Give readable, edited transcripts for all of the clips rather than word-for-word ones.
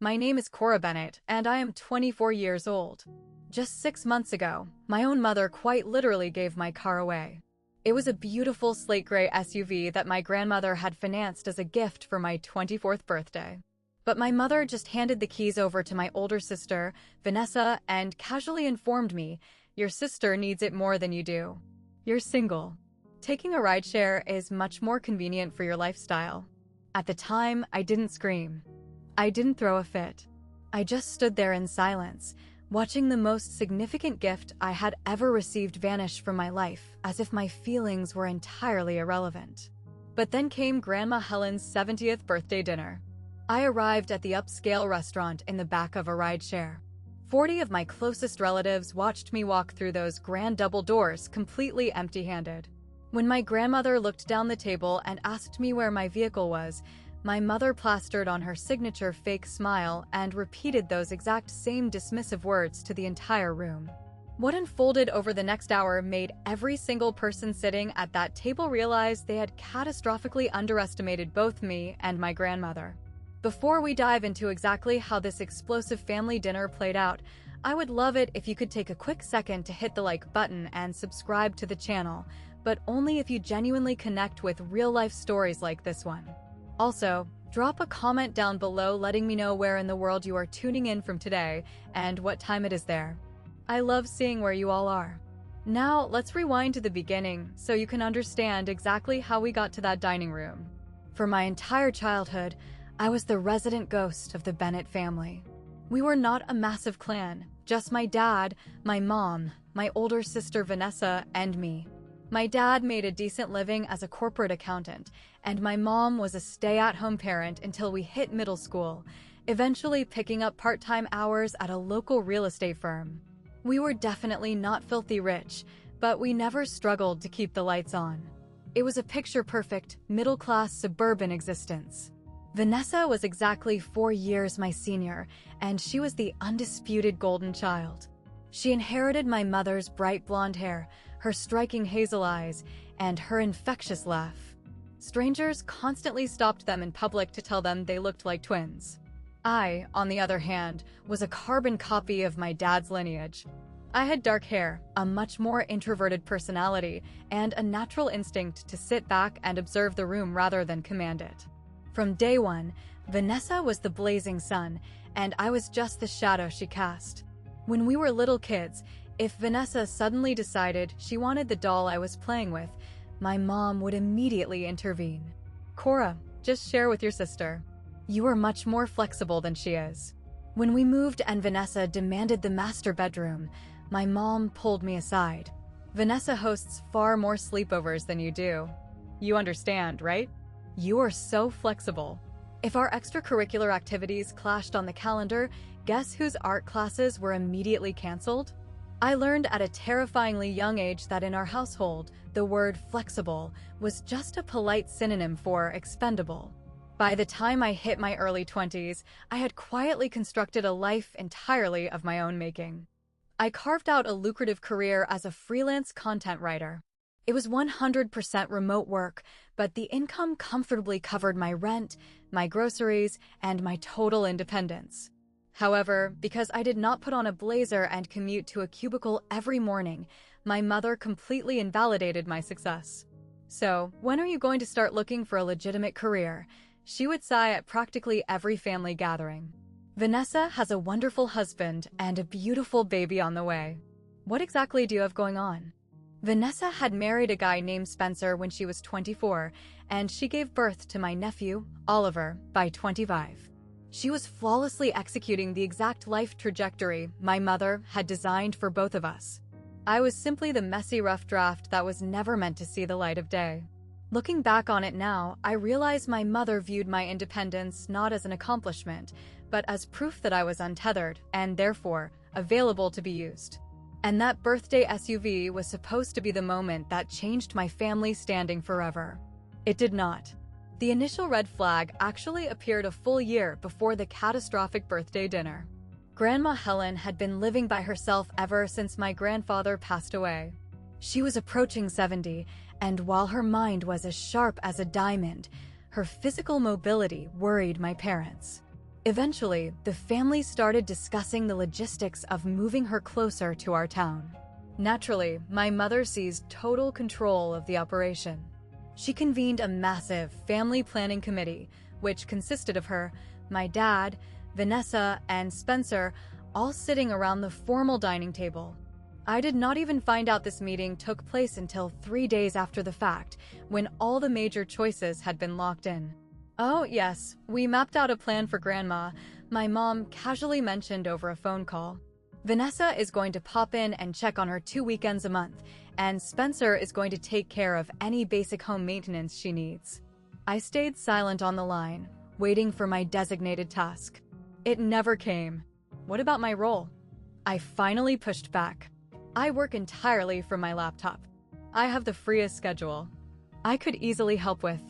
My name is Cora Bennett, and I am 24 years old. Just 6 months ago, my own mother quite literally gave my car away. It was a beautiful slate gray SUV that my grandmother had financed as a gift for my 24th birthday. But my mother just handed the keys over to my older sister, Vanessa, and casually informed me, "Your sister needs it more than you do. You're single. Taking a rideshare is much more convenient for your lifestyle." At the time, I didn't scream. I didn't throw a fit. I just stood there in silence, watching the most significant gift I had ever received vanish from my life, as if my feelings were entirely irrelevant. But then came Grandma Helen's 70th birthday dinner. I arrived at the upscale restaurant in the back of a rideshare. 40 of my closest relatives watched me walk through those grand double doors completely empty-handed. When my grandmother looked down the table and asked me where my vehicle was, my mother plastered on her signature fake smile and repeated those exact same dismissive words to the entire room. What unfolded over the next hour made every single person sitting at that table realize they had catastrophically underestimated both me and my grandmother. Before we dive into exactly how this explosive family dinner played out, I would love it if you could take a quick second to hit the like button and subscribe to the channel, but only if you genuinely connect with real-life stories like this one. Also, drop a comment down below letting me know where in the world you are tuning in from today and what time it is there. I love seeing where you all are. Now, let's rewind to the beginning so you can understand exactly how we got to that dining room. For my entire childhood, I was the resident ghost of the Bennett family. We were not a massive clan, just my dad, my mom, my older sister Vanessa, and me. My dad made a decent living as a corporate accountant, and my mom was a stay-at-home parent until we hit middle school, eventually picking up part-time hours at a local real estate firm. We were definitely not filthy rich, but we never struggled to keep the lights on. It was a picture-perfect, middle-class suburban existence. Vanessa was exactly 4 years my senior, and she was the undisputed golden child. She inherited my mother's bright blonde hair, her striking hazel eyes, and her infectious laugh. Strangers constantly stopped them in public to tell them they looked like twins. I, on the other hand, was a carbon copy of my dad's lineage. I had dark hair, a much more introverted personality, and a natural instinct to sit back and observe the room rather than command it. From day one, Vanessa was the blazing sun, and I was just the shadow she cast. When we were little kids, if Vanessa suddenly decided she wanted the doll I was playing with, my mom would immediately intervene. "Cora, just share with your sister. You are much more flexible than she is." When we moved and Vanessa demanded the master bedroom, my mom pulled me aside. "Vanessa hosts far more sleepovers than you do. You understand, right? You are so flexible." If our extracurricular activities clashed on the calendar, guess whose art classes were immediately canceled? I learned at a terrifyingly young age that in our household, the word flexible was just a polite synonym for expendable. By the time I hit my early 20s, I had quietly constructed a life entirely of my own making. I carved out a lucrative career as a freelance content writer. It was 100% remote work, but the income comfortably covered my rent, my groceries, and my total independence. However, because I did not put on a blazer and commute to a cubicle every morning, my mother completely invalidated my success. "So, when are you going to start looking for a legitimate career?" she would sigh at practically every family gathering. "Vanessa has a wonderful husband and a beautiful baby on the way. What exactly do you have going on?" Vanessa had married a guy named Spencer when she was 24, and she gave birth to my nephew, Oliver, by 25. She was flawlessly executing the exact life trajectory my mother had designed for both of us. I was simply the messy rough draft that was never meant to see the light of day. Looking back on it now, I realize my mother viewed my independence not as an accomplishment, but as proof that I was untethered and, therefore, available to be used. And that birthday SUV was supposed to be the moment that changed my family standing forever. It did not. The initial red flag actually appeared a full year before the catastrophic birthday dinner. Grandma Helen had been living by herself ever since my grandfather passed away. She was approaching 70, and while her mind was as sharp as a diamond, her physical mobility worried my parents. Eventually, the family started discussing the logistics of moving her closer to our town. Naturally, my mother seized total control of the operation. She convened a massive family planning committee, which consisted of her, my dad, Vanessa, and Spencer, all sitting around the formal dining table. I did not even find out this meeting took place until 3 days after the fact, when all the major choices had been locked in. "Oh, yes, we mapped out a plan for Grandma," my mom casually mentioned over a phone call. "Vanessa is going to pop in and check on her 2 weekends a month, and Spencer is going to take care of any basic home maintenance she needs." I stayed silent on the line, waiting for my designated task. It never came. What about my role? I finally pushed back. "I work entirely from my laptop. I have the freest schedule. I could easily help with."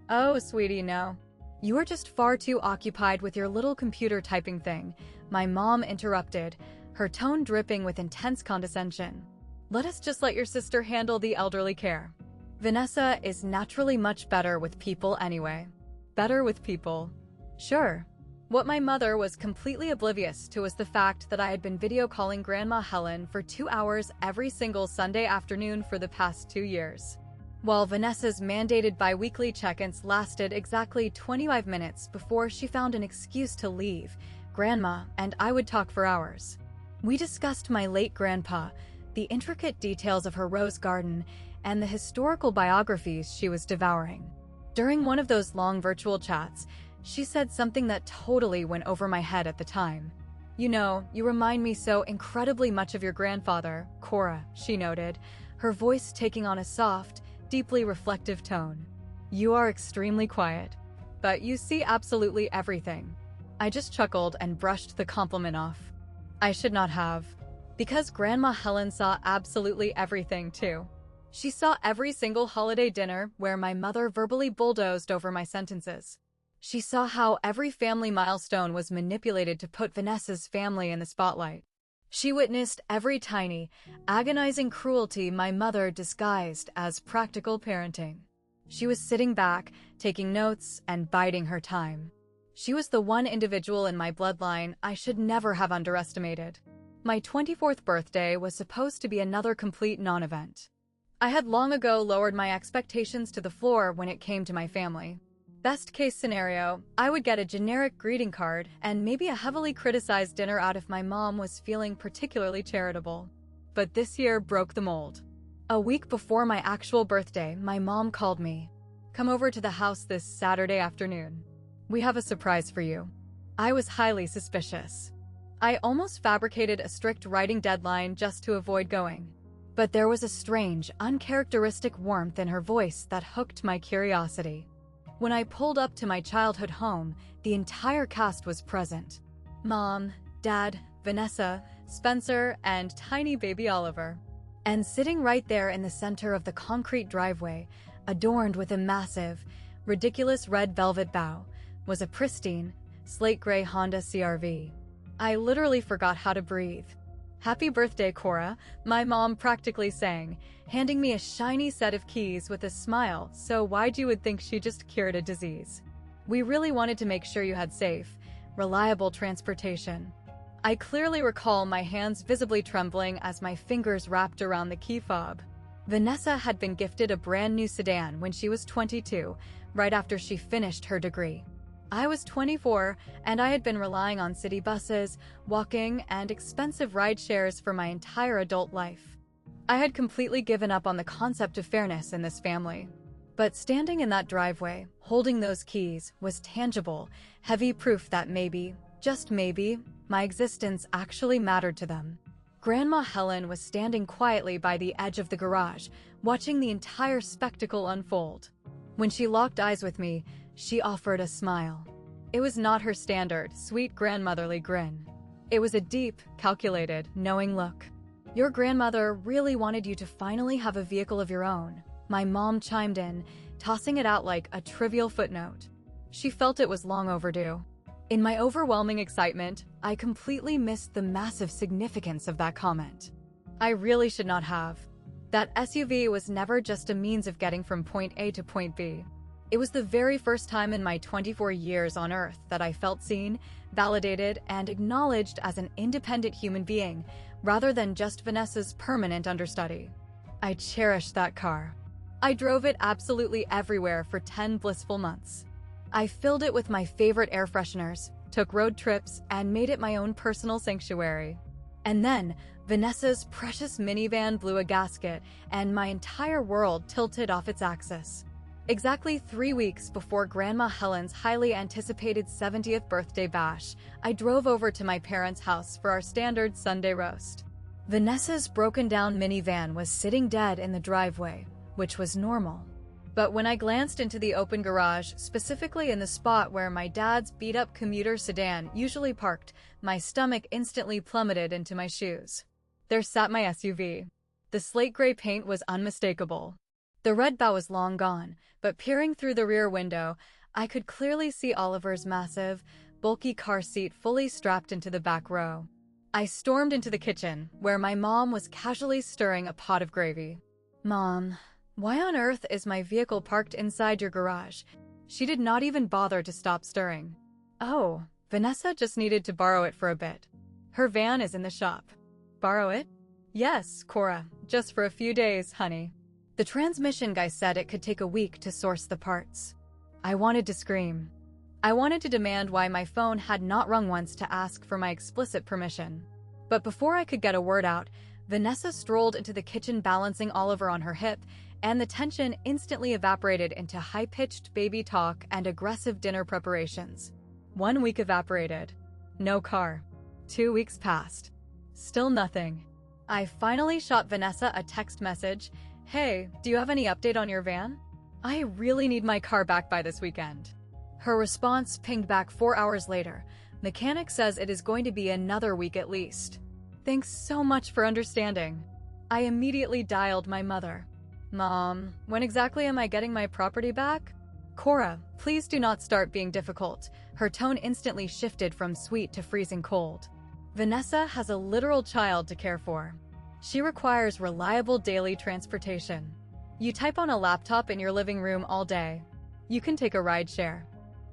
"Oh, sweetie, no. You are just far too occupied with your little computer typing thing," my mom interrupted, her tone dripping with intense condescension. "Let us just let your sister handle the elderly care. Vanessa is naturally much better with people anyway." Better with people. Sure. What my mother was completely oblivious to was the fact that I had been video calling Grandma Helen for 2 hours every single Sunday afternoon for the past 2 years. While Vanessa's mandated bi-weekly check-ins lasted exactly 25 minutes before she found an excuse to leave, Grandma and I would talk for hours. We discussed my late grandpa, the intricate details of her rose garden, and the historical biographies she was devouring. During one of those long virtual chats, she said something that totally went over my head at the time. "You know, you remind me so incredibly much of your grandfather, Cora," she noted, her voice taking on a soft, deeply reflective tone. "You are extremely quiet, but you see absolutely everything." I just chuckled and brushed the compliment off. I should not have. Because Grandma Helen saw absolutely everything, too. She saw every single holiday dinner where my mother verbally bulldozed over my sentences. She saw how every family milestone was manipulated to put Vanessa's family in the spotlight. She witnessed every tiny, agonizing cruelty my mother disguised as practical parenting. She was sitting back, taking notes, and biding her time. She was the one individual in my bloodline I should never have underestimated. My 24th birthday was supposed to be another complete non-event. I had long ago lowered my expectations to the floor when it came to my family. Best case scenario, I would get a generic greeting card and maybe a heavily criticized dinner out if my mom was feeling particularly charitable. But this year broke the mold. A week before my actual birthday, my mom called me. "Come over to the house this Saturday afternoon. We have a surprise for you." I was highly suspicious. I almost fabricated a strict writing deadline just to avoid going. But there was a strange, uncharacteristic warmth in her voice that hooked my curiosity. When I pulled up to my childhood home, the entire cast was present. Mom, Dad, Vanessa, Spencer, and tiny baby Oliver. And sitting right there in the center of the concrete driveway, adorned with a massive, ridiculous red velvet bow, was a pristine, slate gray Honda CR-V. I literally forgot how to breathe. "Happy birthday, Cora," my mom practically sang, handing me a shiny set of keys with a smile so wide you would think she just cured a disease. "We really wanted to make sure you had safe, reliable transportation." I clearly recall my hands visibly trembling as my fingers wrapped around the key fob. Vanessa had been gifted a brand new sedan when she was 22, right after she finished her degree. I was 24, and I had been relying on city buses, walking, and expensive ride shares for my entire adult life. I had completely given up on the concept of fairness in this family. But standing in that driveway, holding those keys, was tangible, heavy proof that maybe, just maybe, my existence actually mattered to them. Grandma Helen was standing quietly by the edge of the garage, watching the entire spectacle unfold. When she locked eyes with me, she offered a smile. It was not her standard, sweet grandmotherly grin. It was a deep, calculated, knowing look. "Your grandmother really wanted you to finally have a vehicle of your own," my mom chimed in, tossing it out like a trivial footnote. She felt it was long overdue. In my overwhelming excitement, I completely missed the massive significance of that comment. I really should not have. That SUV was never just a means of getting from point A to point B. It was the very first time in my 24 years on Earth that I felt seen, validated, and acknowledged as an independent human being, rather than just Vanessa's permanent understudy. I cherished that car. I drove it absolutely everywhere for 10 blissful months. I filled it with my favorite air fresheners, took road trips, and made it my own personal sanctuary. And then, Vanessa's precious minivan blew a gasket, and my entire world tilted off its axis. Exactly 3 weeks before Grandma Helen's highly anticipated 70th birthday bash, I drove over to my parents' house for our standard Sunday roast. Vanessa's broken-down minivan was sitting dead in the driveway, which was normal. But when I glanced into the open garage, specifically in the spot where my dad's beat-up commuter sedan usually parked, my stomach instantly plummeted into my shoes. There sat my SUV. The slate gray paint was unmistakable. The red bow was long gone, but peering through the rear window, I could clearly see Oliver's massive, bulky car seat fully strapped into the back row. I stormed into the kitchen, where my mom was casually stirring a pot of gravy. "Mom, why on earth is my vehicle parked inside your garage?" She did not even bother to stop stirring. "Oh, Vanessa just needed to borrow it for a bit. Her van is in the shop." "Borrow it?" "Yes, Cora, just for a few days, honey. The transmission guy said it could take a week to source the parts." I wanted to scream. I wanted to demand why my phone had not rung once to ask for my explicit permission. But before I could get a word out, Vanessa strolled into the kitchen balancing Oliver on her hip, and the tension instantly evaporated into high-pitched baby talk and aggressive dinner preparations. 1 week evaporated. No car. 2 weeks passed. Still nothing. I finally shot Vanessa a text message. "Hey, do you have any update on your van? I really need my car back by this weekend." Her response pinged back 4 hours later. "Mechanic says it is going to be another week at least. Thanks so much for understanding." I immediately dialed my mother. "Mom, when exactly am I getting my property back?" "Cora, please do not start being difficult." Her tone instantly shifted from sweet to freezing cold. "Vanessa has a literal child to care for. She requires reliable daily transportation. You type on a laptop in your living room all day. You can take a ride share."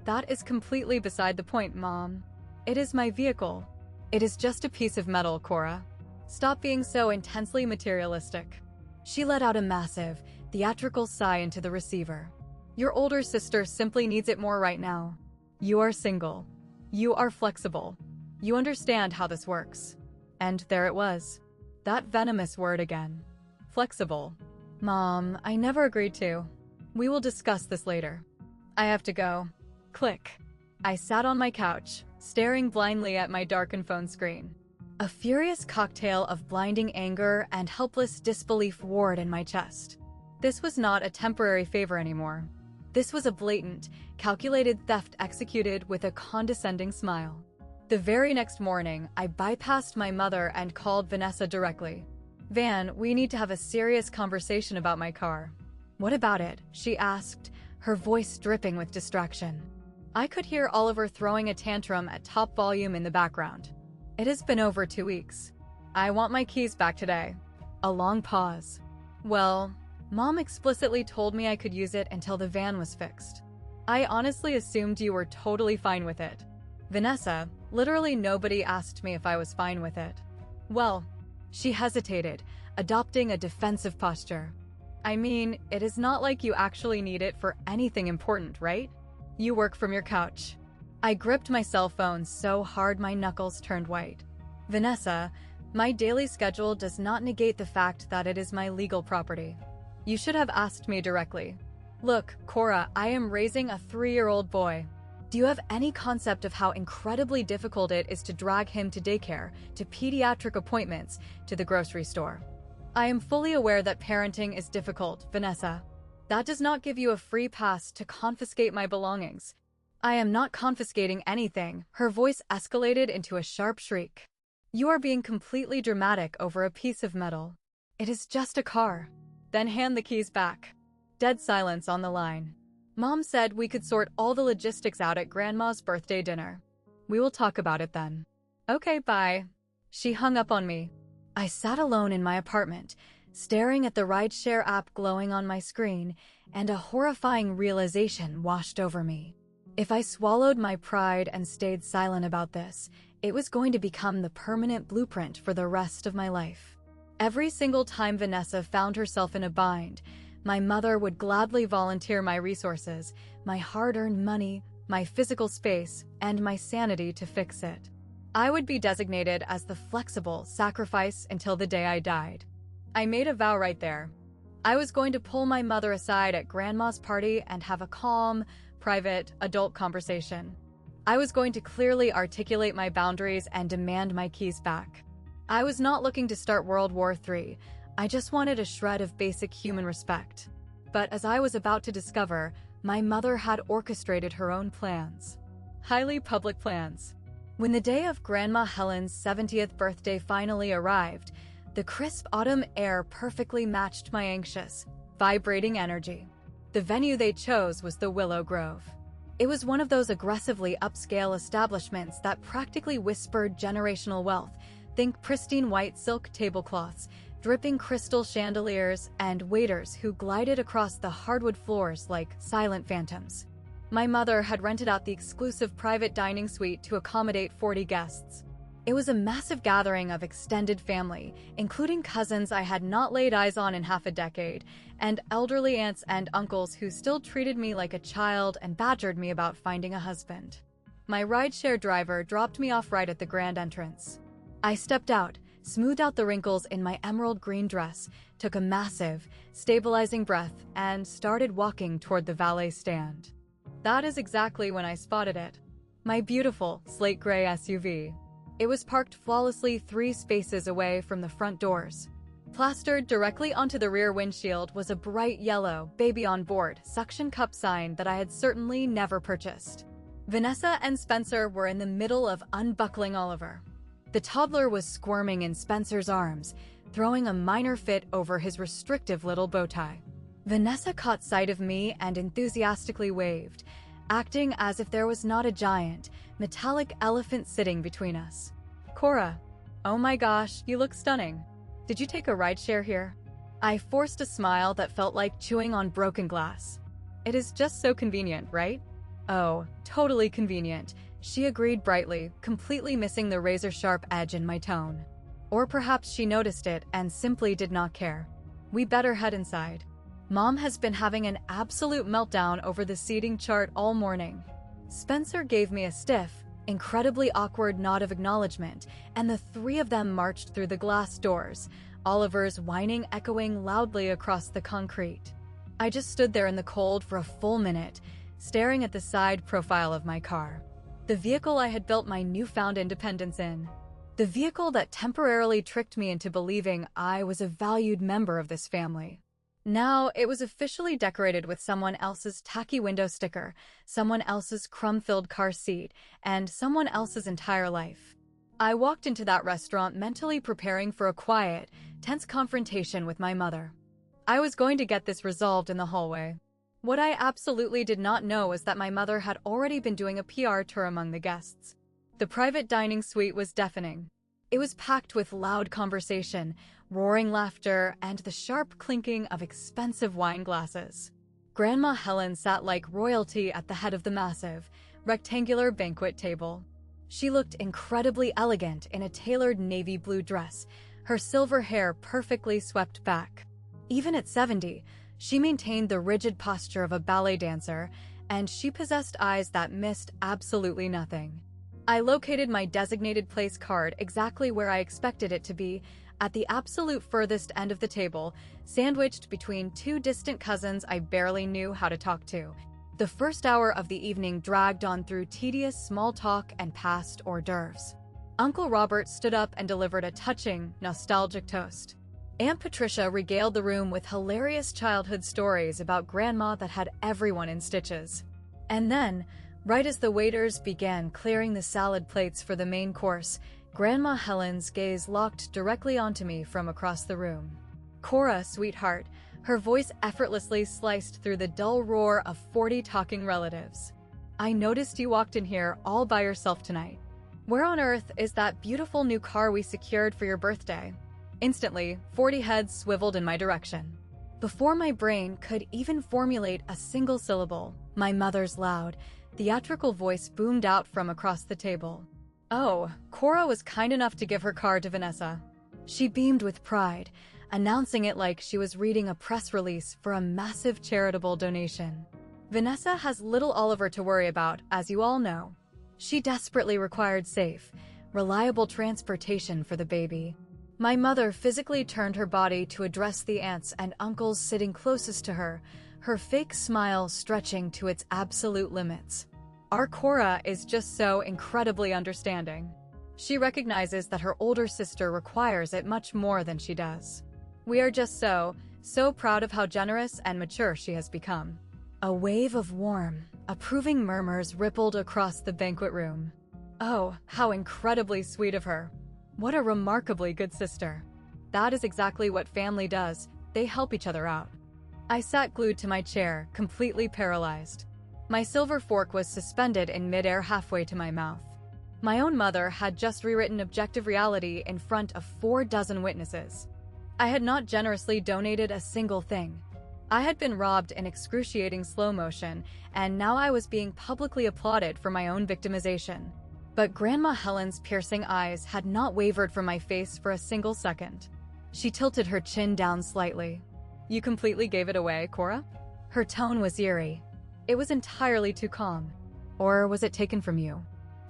"That is completely beside the point, Mom. It is my vehicle. It is just a piece of metal, Cora. Stop being so intensely materialistic." She let out a massive, theatrical sigh into the receiver. "Your older sister simply needs it more right now. You are single. You are flexible. You understand how this works." And there it was. That venomous word again. Flexible. "Mom, I never agreed to. We will discuss this later. I have to go." Click. I sat on my couch, staring blindly at my darkened phone screen. A furious cocktail of blinding anger and helpless disbelief warred in my chest. This was not a temporary favor anymore. This was a blatant, calculated theft executed with a condescending smile. The very next morning, I bypassed my mother and called Vanessa directly. "Van, we need to have a serious conversation about my car." "What about it?" she asked, her voice dripping with distraction. I could hear Oliver throwing a tantrum at top volume in the background. "It has been over 2 weeks. I want my keys back today." A long pause. "Well, Mom explicitly told me I could use it until the van was fixed. I honestly assumed you were totally fine with it." "Vanessa, literally nobody asked me if I was fine with it." "Well," she hesitated, adopting a defensive posture. "I mean, it is not like you actually need it for anything important, right? You work from your couch." I gripped my cell phone so hard my knuckles turned white. "Vanessa, my daily schedule does not negate the fact that it is my legal property. You should have asked me directly." "Look, Cora, I am raising a 3-year-old boy. Do you have any concept of how incredibly difficult it is to drag him to daycare, to pediatric appointments, to the grocery store? I am fully aware that parenting is difficult, Vanessa. That does not give you a free pass to confiscate my belongings." "I am not confiscating anything." Her voice escalated into a sharp shriek. "You are being completely dramatic over a piece of metal. It is just a car." "Then hand the keys back." Dead silence on the line. "Mom said we could sort all the logistics out at Grandma's birthday dinner. We will talk about it then." "Okay, bye." She hung up on me. I sat alone in my apartment, staring at the rideshare app glowing on my screen, and a horrifying realization washed over me. If I swallowed my pride and stayed silent about this, it was going to become the permanent blueprint for the rest of my life. Every single time Vanessa found herself in a bind, my mother would gladly volunteer my resources, my hard-earned money, my physical space, and my sanity to fix it. I would be designated as the flexible sacrifice until the day I died. I made a vow right there. I was going to pull my mother aside at Grandma's party and have a calm, private, adult conversation. I was going to clearly articulate my boundaries and demand my keys back. I was not looking to start World War III. I just wanted a shred of basic human respect. But as I was about to discover, my mother had orchestrated her own plans. Highly public plans. When the day of Grandma Helen's 70th birthday finally arrived, the crisp autumn air perfectly matched my anxious, vibrating energy. The venue they chose was the Willow Grove. It was one of those aggressively upscale establishments that practically whispered generational wealth. Think pristine white silk tablecloths, dripping crystal chandeliers, and waiters who glided across the hardwood floors like silent phantoms. My mother had rented out the exclusive private dining suite to accommodate 40 guests. It was a massive gathering of extended family, including cousins I had not laid eyes on in half a decade, and elderly aunts and uncles who still treated me like a child and badgered me about finding a husband. My rideshare driver dropped me off right at the grand entrance. I stepped out, smoothed out the wrinkles in my emerald green dress, took a massive, stabilizing breath, and started walking toward the valet stand. That is exactly when I spotted it. My beautiful, slate gray SUV. It was parked flawlessly 3 spaces away from the front doors. Plastered directly onto the rear windshield was a bright yellow, baby on board, suction cup sign that I had certainly never purchased. Vanessa and Spencer were in the middle of unbuckling Oliver. The toddler was squirming in Spencer's arms, throwing a minor fit over his restrictive little bow tie. Vanessa caught sight of me and enthusiastically waved, acting as if there was not a giant, metallic elephant sitting between us. Cora, oh my gosh, you look stunning. Did you take a rideshare here? I forced a smile that felt like chewing on broken glass. It is just so convenient, right? Oh, totally convenient. She agreed brightly, completely missing the razor-sharp edge in my tone. Or perhaps she noticed it and simply did not care. We better head inside. Mom has been having an absolute meltdown over the seating chart all morning. Spencer gave me a stiff, incredibly awkward nod of acknowledgement, and the 3 of them marched through the glass doors, Oliver's whining echoing loudly across the concrete. I just stood there in the cold for a full minute, staring at the side profile of my car. The vehicle I had built my newfound independence in. The vehicle that temporarily tricked me into believing I was a valued member of this family. Now, it was officially decorated with someone else's tacky window sticker, someone else's crumb-filled car seat, and someone else's entire life. I walked into that restaurant mentally preparing for a quiet, tense confrontation with my mother. I was going to get this resolved in the hallway. What I absolutely did not know was that my mother had already been doing a PR tour among the guests. The private dining suite was deafening. It was packed with loud conversation, roaring laughter, and the sharp clinking of expensive wine glasses. Grandma Helen sat like royalty at the head of the massive, rectangular banquet table. She looked incredibly elegant in a tailored navy blue dress, her silver hair perfectly swept back. Even at 70, she maintained the rigid posture of a ballet dancer, and she possessed eyes that missed absolutely nothing. I located my designated place card exactly where I expected it to be, at the absolute furthest end of the table, sandwiched between 2 distant cousins I barely knew how to talk to. The first hour of the evening dragged on through tedious small talk and past hors d'oeuvres. Uncle Robert stood up and delivered a touching, nostalgic toast. Aunt Patricia regaled the room with hilarious childhood stories about Grandma that had everyone in stitches. And then, right as the waiters began clearing the salad plates for the main course, Grandma Helen's gaze locked directly onto me from across the room. Cora, sweetheart, her voice effortlessly sliced through the dull roar of 40 talking relatives. I noticed you walked in here all by yourself tonight. Where on earth is that beautiful new car we secured for your birthday? Instantly, 40 heads swiveled in my direction. Before my brain could even formulate a single syllable, my mother's loud, theatrical voice boomed out from across the table. Oh, Cora was kind enough to give her card to Vanessa. She beamed with pride, announcing it like she was reading a press release for a massive charitable donation. Vanessa has little Oliver to worry about, as you all know. She desperately required safe, reliable transportation for the baby. My mother physically turned her body to address the aunts and uncles sitting closest to her, her fake smile stretching to its absolute limits. Our Cora is just so incredibly understanding. She recognizes that her older sister requires it much more than she does. We are just so proud of how generous and mature she has become. A wave of warm, approving murmurs rippled across the banquet room. Oh, how incredibly sweet of her. What a remarkably good sister. That is exactly what family does. They help each other out. I sat glued to my chair, completely paralyzed. My silver fork was suspended in midair halfway to my mouth. My own mother had just rewritten objective reality in front of 4 dozen witnesses. I had not generously donated a single thing. I had been robbed in excruciating slow motion, and now I was being publicly applauded for my own victimization. But Grandma Helen's piercing eyes had not wavered from my face for a single second. She tilted her chin down slightly. You completely gave it away, Cora? Her tone was eerie. It was entirely too calm. Or was it taken from you?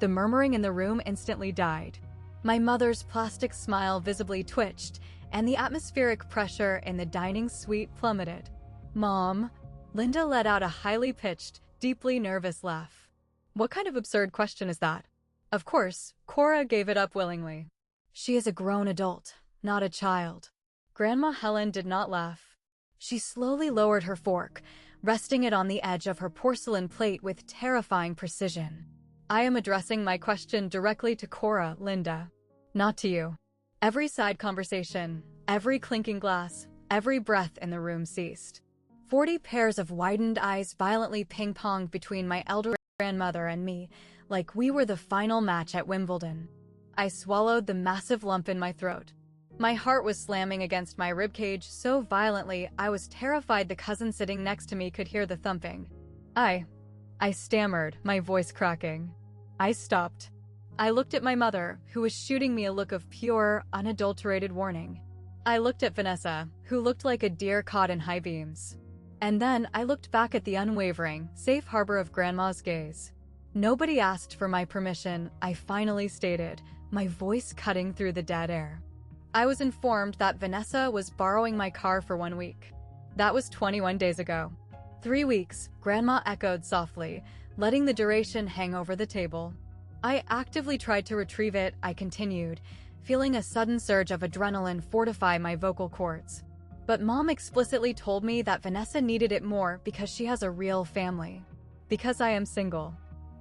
The murmuring in the room instantly died. My mother's plastic smile visibly twitched, and the atmospheric pressure in the dining suite plummeted. Mom, Linda let out a highly pitched, deeply nervous laugh. What kind of absurd question is that? Of course, Cora gave it up willingly. She is a grown adult, not a child. Grandma Helen did not laugh. She slowly lowered her fork, resting it on the edge of her porcelain plate with terrifying precision. I am addressing my question directly to Cora, Linda. Not to you. Every side conversation, every clinking glass, every breath in the room ceased. 40 pairs of widened eyes violently ping-ponged between my elder grandmother and me, like we were the final match at Wimbledon. I swallowed the massive lump in my throat. My heart was slamming against my ribcage so violently I was terrified the cousin sitting next to me could hear the thumping. I stammered, my voice cracking. I stopped. I looked at my mother, who was shooting me a look of pure, unadulterated warning. I looked at Vanessa, who looked like a deer caught in high beams. And then I looked back at the unwavering, safe harbor of Grandma's gaze. Nobody asked for my permission, I finally stated, my voice cutting through the dead air. I was informed that Vanessa was borrowing my car for 1 week. That was 21 days ago. 3 weeks, Grandma echoed softly, letting the duration hang over the table. I actively tried to retrieve it, I continued, feeling a sudden surge of adrenaline fortify my vocal cords. But Mom explicitly told me that Vanessa needed it more because she has a real family. Because I am single.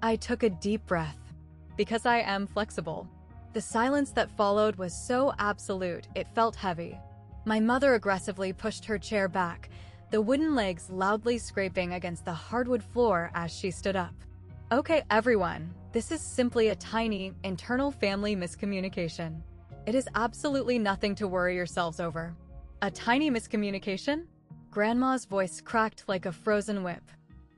I took a deep breath. Because I am flexible. The silence that followed was so absolute, it felt heavy. My mother aggressively pushed her chair back, the wooden legs loudly scraping against the hardwood floor as she stood up. Okay, everyone, this is simply a tiny, internal family miscommunication. It is absolutely nothing to worry yourselves over. A tiny miscommunication? Grandma's voice cracked like a frozen whip.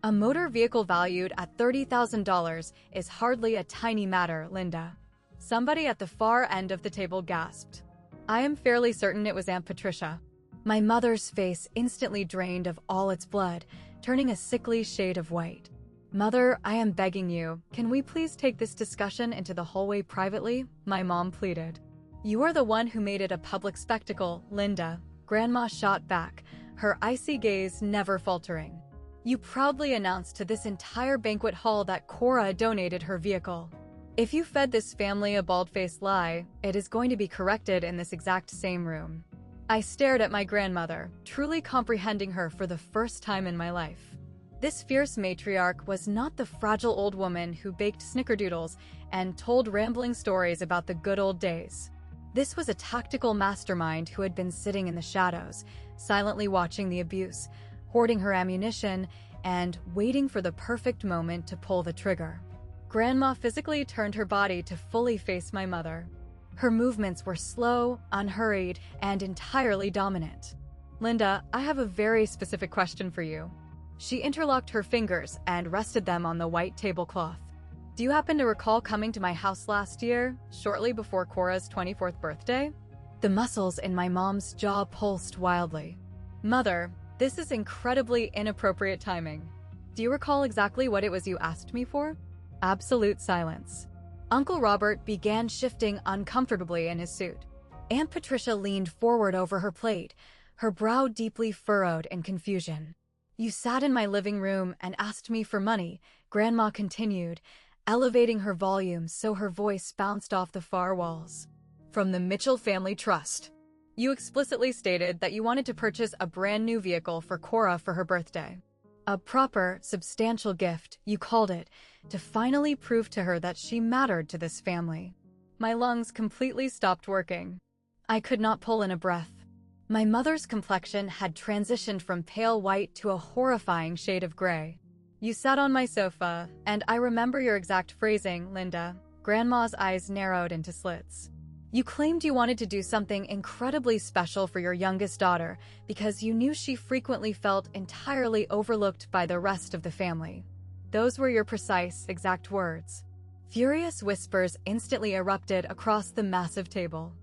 A motor vehicle valued at $30,000 is hardly a tiny matter, Linda. Somebody at the far end of the table gasped. I am fairly certain it was Aunt Patricia. My mother's face instantly drained of all its blood, turning a sickly shade of white. Mother, I am begging you, can we please take this discussion into the hallway privately? My mom pleaded. You are the one who made it a public spectacle, Linda. Grandma shot back, her icy gaze never faltering. You proudly announced to this entire banquet hall that Cora donated her vehicle. If you fed this family a bald-faced lie, it is going to be corrected in this exact same room. I stared at my grandmother, truly comprehending her for the first time in my life. This fierce matriarch was not the fragile old woman who baked snickerdoodles and told rambling stories about the good old days. This was a tactical mastermind who had been sitting in the shadows, silently watching the abuse, hoarding her ammunition, and waiting for the perfect moment to pull the trigger. Grandma physically turned her body to fully face my mother. Her movements were slow, unhurried, and entirely dominant. Linda, I have a very specific question for you. She interlocked her fingers and rested them on the white tablecloth. Do you happen to recall coming to my house last year, shortly before Cora's 24th birthday? The muscles in my mom's jaw pulsed wildly. Mother, this is incredibly inappropriate timing. Do you recall exactly what it was you asked me for? Absolute silence. Uncle Robert began shifting uncomfortably in his suit. Aunt Patricia leaned forward over her plate, her brow deeply furrowed in confusion. You sat in my living room and asked me for money, Grandma continued, elevating her volume so her voice bounced off the far walls. From the Mitchell Family Trust. You explicitly stated that you wanted to purchase a brand new vehicle for Cora for her birthday. A proper, substantial gift, you called it, to finally prove to her that she mattered to this family. My lungs completely stopped working. I could not pull in a breath. My mother's complexion had transitioned from pale white to a horrifying shade of gray. You sat on my sofa, and I remember your exact phrasing, Linda. Grandma's eyes narrowed into slits. You claimed you wanted to do something incredibly special for your youngest daughter because you knew she frequently felt entirely overlooked by the rest of the family. Those were your precise, exact words. Furious whispers instantly erupted across the massive table.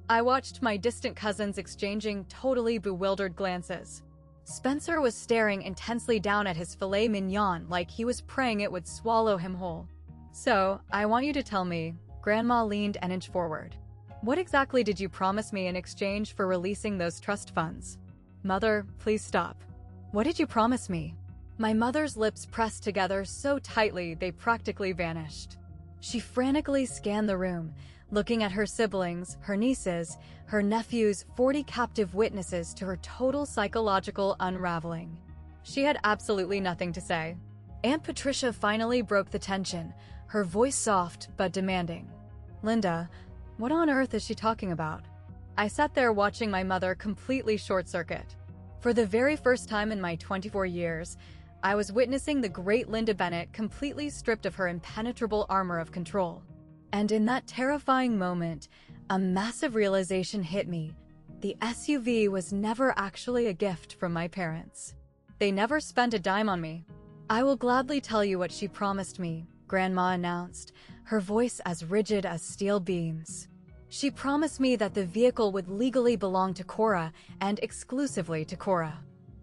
I watched my distant cousins exchanging totally bewildered glances. Spencer was staring intensely down at his filet mignon like he was praying it would swallow him whole. So, I want you to tell me, Grandma leaned an inch forward. What exactly did you promise me in exchange for releasing those trust funds? Mother, please stop. What did you promise me? My mother's lips pressed together so tightly they practically vanished. She frantically scanned the room, looking at her siblings, her nieces, her nephews, 40 captive witnesses to her total psychological unraveling. She had absolutely nothing to say. Aunt Patricia finally broke the tension, her voice soft but demanding. Linda, what on earth is she talking about? I sat there watching my mother completely short-circuit. For the very first time in my 24 years, I was witnessing the great Linda Bennett completely stripped of her impenetrable armor of control. And in that terrifying moment, a massive realization hit me. The SUV was never actually a gift from my parents. They never spent a dime on me. I will gladly tell you what she promised me, Grandma announced, her voice as rigid as steel beams. She promised me that the vehicle would legally belong to Cora and exclusively to Cora.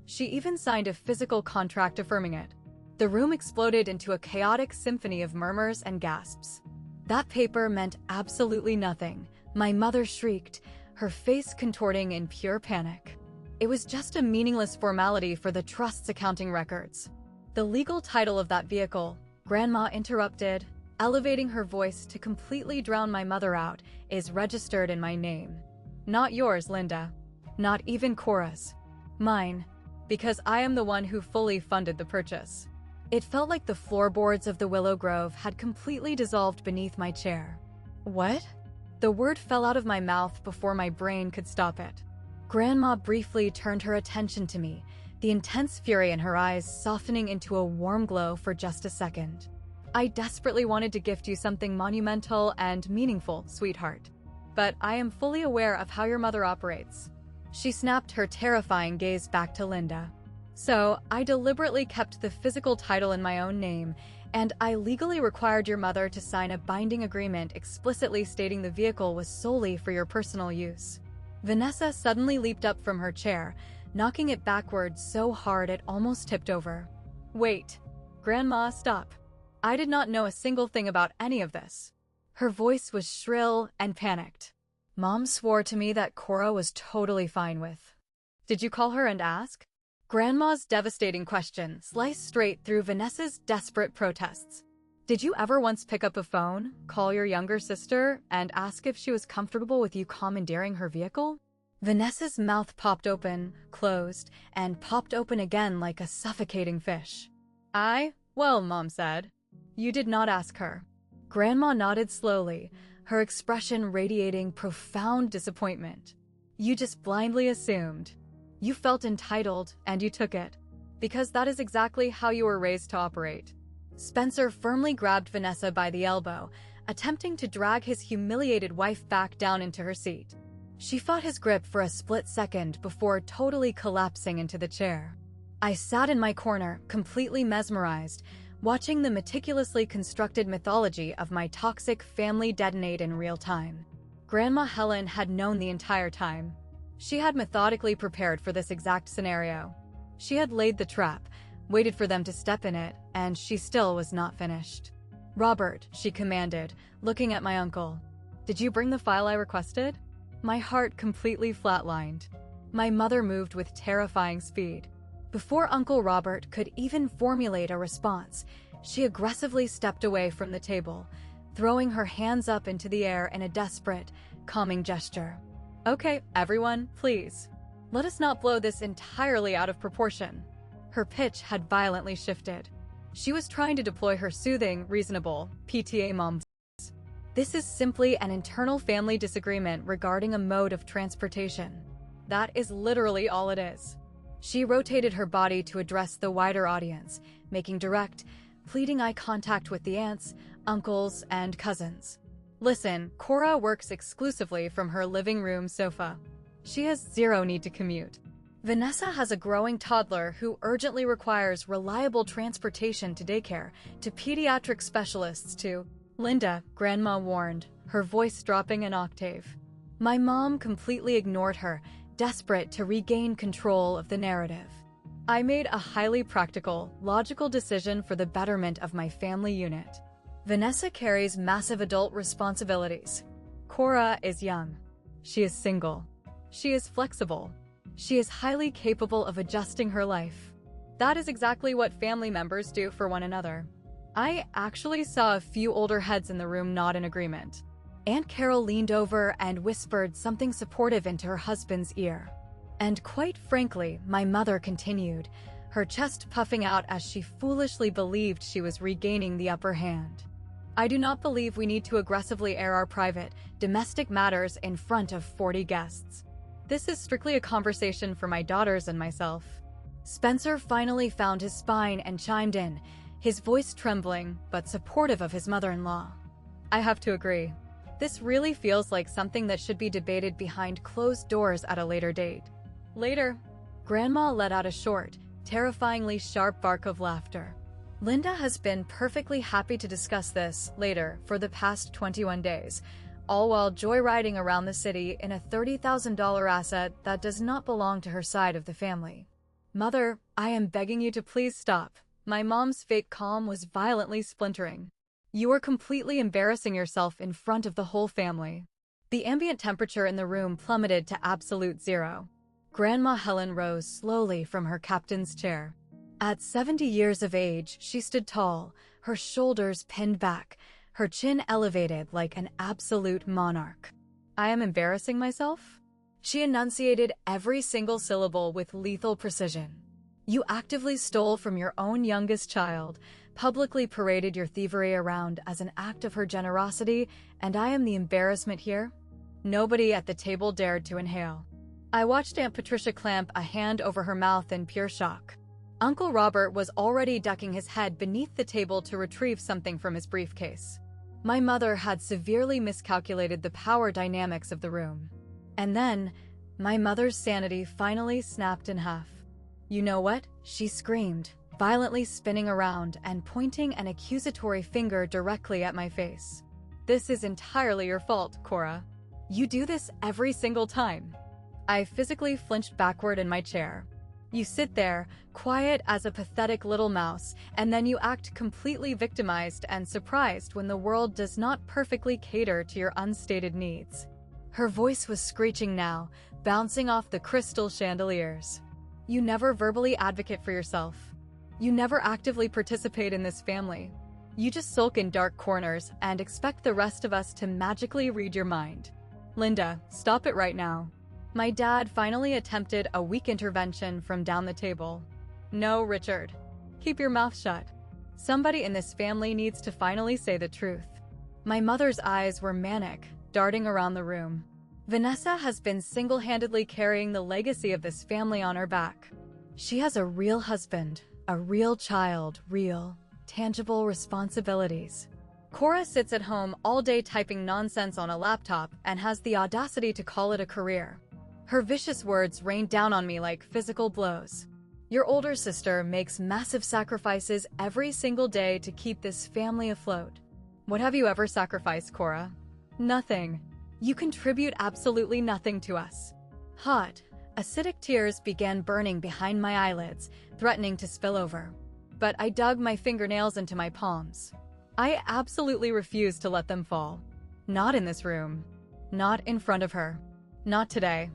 She even signed a physical contract affirming it. The room exploded into a chaotic symphony of murmurs and gasps. That paper meant absolutely nothing, my mother shrieked, her face contorting in pure panic. It was just a meaningless formality for the trust's accounting records. The legal title of that vehicle, Grandma interrupted, elevating her voice to completely drown my mother out, is registered in my name. Not yours, Linda. Not even Cora's. Mine. Because I am the one who fully funded the purchase. It felt like the floorboards of the Willow Grove had completely dissolved beneath my chair. What? The word fell out of my mouth before my brain could stop it. Grandma briefly turned her attention to me, the intense fury in her eyes softening into a warm glow for just a second. I desperately wanted to gift you something monumental and meaningful, sweetheart. But I am fully aware of how your mother operates. She snapped her terrifying gaze back to Linda. So, I deliberately kept the physical title in my own name, and I legally required your mother to sign a binding agreement explicitly stating the vehicle was solely for your personal use. Vanessa suddenly leaped up from her chair, knocking it backwards so hard it almost tipped over. Wait. Grandma, stop. I did not know a single thing about any of this. Her voice was shrill and panicked. Mom swore to me that Cora was totally fine with. Did you call her and ask? Grandma's devastating question sliced straight through Vanessa's desperate protests. Did you ever once pick up a phone, call your younger sister, and ask if she was comfortable with you commandeering her vehicle? Vanessa's mouth popped open, closed, and popped open again like a suffocating fish. Well, Mom said. You did not ask her. Grandma nodded slowly, her expression radiating profound disappointment. You just blindly assumed. You felt entitled, and you took it. Because that is exactly how you were raised to operate. Spencer firmly grabbed Vanessa by the elbow, attempting to drag his humiliated wife back down into her seat. She fought his grip for a split second before totally collapsing into the chair. I sat in my corner, completely mesmerized, watching the meticulously constructed mythology of my toxic family detonate in real time. Grandma Helen had known the entire time. She had methodically prepared for this exact scenario. She had laid the trap, waited for them to step in it, and she still was not finished. "Robert," she commanded, looking at my uncle. "Did you bring the file I requested?" My heart completely flatlined. My mother moved with terrifying speed. Before Uncle Robert could even formulate a response, she aggressively stepped away from the table, throwing her hands up into the air in a desperate, calming gesture. "Okay, everyone, please. Let us not blow this entirely out of proportion." Her pitch had violently shifted. She was trying to deploy her soothing, reasonable, PTA mom voice. "This is simply an internal family disagreement regarding a mode of transportation. That is literally all it is." She rotated her body to address the wider audience, making direct, pleading eye contact with the aunts, uncles, and cousins. "Listen, Cora works exclusively from her living room sofa. She has zero need to commute. Vanessa has a growing toddler who urgently requires reliable transportation to daycare, to pediatric specialists, to..." "Linda," Grandma warned, her voice dropping an octave. My mom completely ignored her, desperate to regain control of the narrative. I made a highly practical, logical decision for the betterment of my family unit. Vanessa carries massive adult responsibilities. Cora is young. She is single. She is flexible. She is highly capable of adjusting her life. That is exactly what family members do for one another. I actually saw a few older heads in the room nod in agreement. Aunt Carol leaned over and whispered something supportive into her husband's ear. And quite frankly, my mother continued, her chest puffing out as she foolishly believed she was regaining the upper hand. "I do not believe we need to aggressively air our private, domestic matters in front of 40 guests. This is strictly a conversation for my daughters and myself." Spencer finally found his spine and chimed in, his voice trembling, but supportive of his mother-in-law. "I have to agree. This really feels like something that should be debated behind closed doors at a later date." "Later." Grandma let out a short, terrifyingly sharp bark of laughter. "Linda has been perfectly happy to discuss this later for the past 21 days, all while joyriding around the city in a $30,000 asset that does not belong to her side of the family." "Mother, I am begging you to please stop." My mom's fake calm was violently splintering. "You are completely embarrassing yourself in front of the whole family." The ambient temperature in the room plummeted to absolute zero. Grandma Helen rose slowly from her captain's chair. At 70 years of age, she stood tall, her shoulders pinned back, her chin elevated like an absolute monarch. "I am embarrassing myself?" She enunciated every single syllable with lethal precision. "You actively stole from your own youngest child, publicly paraded your thievery around as an act of her generosity, and I am the embarrassment here?" Nobody at the table dared to inhale. I watched Aunt Patricia clamp a hand over her mouth in pure shock. Uncle Robert was already ducking his head beneath the table to retrieve something from his briefcase. My mother had severely miscalculated the power dynamics of the room. And then, my mother's sanity finally snapped in half. "You know what?" she screamed, violently spinning around and pointing an accusatory finger directly at my face. "This is entirely your fault, Cora. You do this every single time." I physically flinched backward in my chair. "You sit there, quiet as a pathetic little mouse, and then you act completely victimized and surprised when the world does not perfectly cater to your unstated needs." Her voice was screeching now, bouncing off the crystal chandeliers. "You never verbally advocate for yourself. You never actively participate in this family. You just sulk in dark corners and expect the rest of us to magically read your mind. Linda, stop it right now." My dad finally attempted a weak intervention from down the table. "No, Richard. Keep your mouth shut. Somebody in this family needs to finally say the truth." My mother's eyes were manic, darting around the room. "Vanessa has been single-handedly carrying the legacy of this family on her back. She has a real husband, a real child, real, tangible responsibilities. Cora sits at home all day typing nonsense on a laptop and has the audacity to call it a career. Her vicious words rain down on me like physical blows. Your older sister makes massive sacrifices every single day to keep this family afloat. What have you ever sacrificed, Cora? Nothing. You contribute absolutely nothing to us. Hot, acidic tears began burning behind my eyelids, threatening to spill over. But I dug my fingernails into my palms. I absolutely refused to let them fall. Not in this room. Not in front of her. Not today.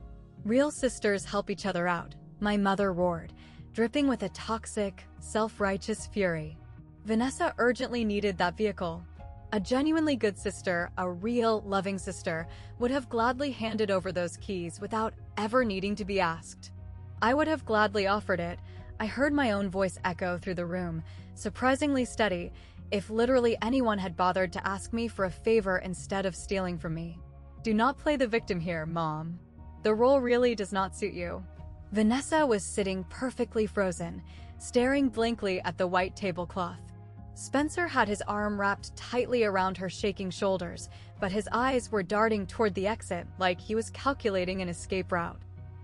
Real sisters help each other out, my mother roared, dripping with a toxic, self-righteous fury. Vanessa urgently needed that vehicle. A genuinely good sister, a real, loving sister, would have gladly handed over those keys without ever needing to be asked. I would have gladly offered it. I heard my own voice echo through the room, surprisingly steady, if literally anyone had bothered to ask me for a favor instead of stealing from me. Do not play the victim here, Mom. The role really does not suit you. Vanessa was sitting perfectly frozen, staring blankly at the white tablecloth. Spencer had his arm wrapped tightly around her shaking shoulders, but his eyes were darting toward the exit like he was calculating an escape route.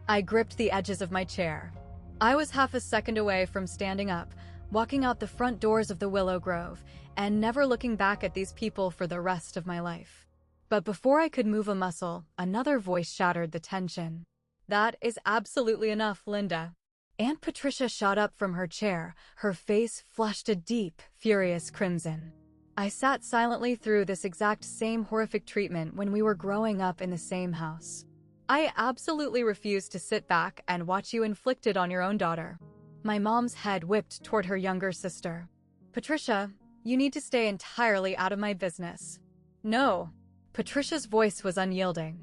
I gripped the edges of my chair. I was half a second away from standing up, walking out the front doors of the Willow Grove, and never looking back at these people for the rest of my life. But before I could move a muscle, another voice shattered the tension. That is absolutely enough, Linda. Aunt Patricia shot up from her chair, her face flushed a deep, furious crimson. I sat silently through this exact same horrific treatment when we were growing up in the same house. I absolutely refused to sit back and watch you inflict it on your own daughter. My mom's head whipped toward her younger sister. Patricia, you need to stay entirely out of my business. No. Patricia's voice was unyielding.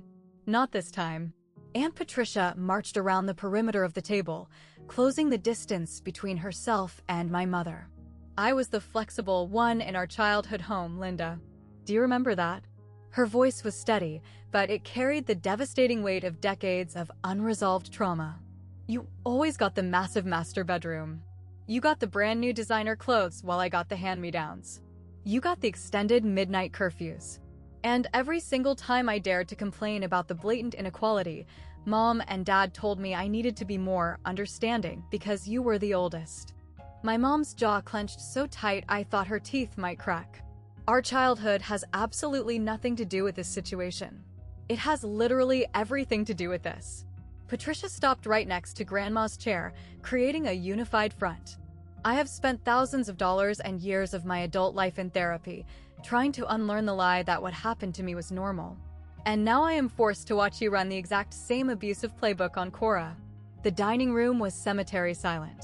Not this time. Aunt Patricia marched around the perimeter of the table, closing the distance between herself and my mother. I was the flexible one in our childhood home, Linda. Do you remember that? Her voice was steady, but it carried the devastating weight of decades of unresolved trauma. You always got the massive master bedroom. You got the brand new designer clothes while I got the hand-me-downs. You got the extended midnight curfews. And every single time I dared to complain about the blatant inequality, Mom and Dad told me I needed to be more understanding because you were the oldest. My mom's jaw clenched so tight I thought her teeth might crack. Our childhood has absolutely nothing to do with this situation. It has literally everything to do with this. Patricia stopped right next to Grandma's chair, creating a unified front. I have spent thousands of dollars and years of my adult life in therapy, trying to unlearn the lie that what happened to me was normal. And now I am forced to watch you run the exact same abusive playbook on Cora. The dining room was cemetery silent.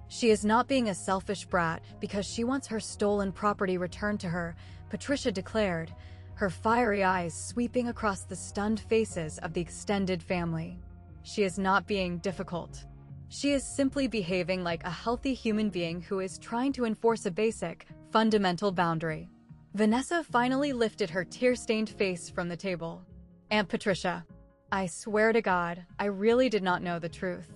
She is not being a selfish brat because she wants her stolen property returned to her, Patricia declared, her fiery eyes sweeping across the stunned faces of the extended family. She is not being difficult. She is simply behaving like a healthy human being who is trying to enforce a basic, fundamental boundary. Vanessa finally lifted her tear-stained face from the table. Aunt Patricia, I swear to God, I really did not know the truth.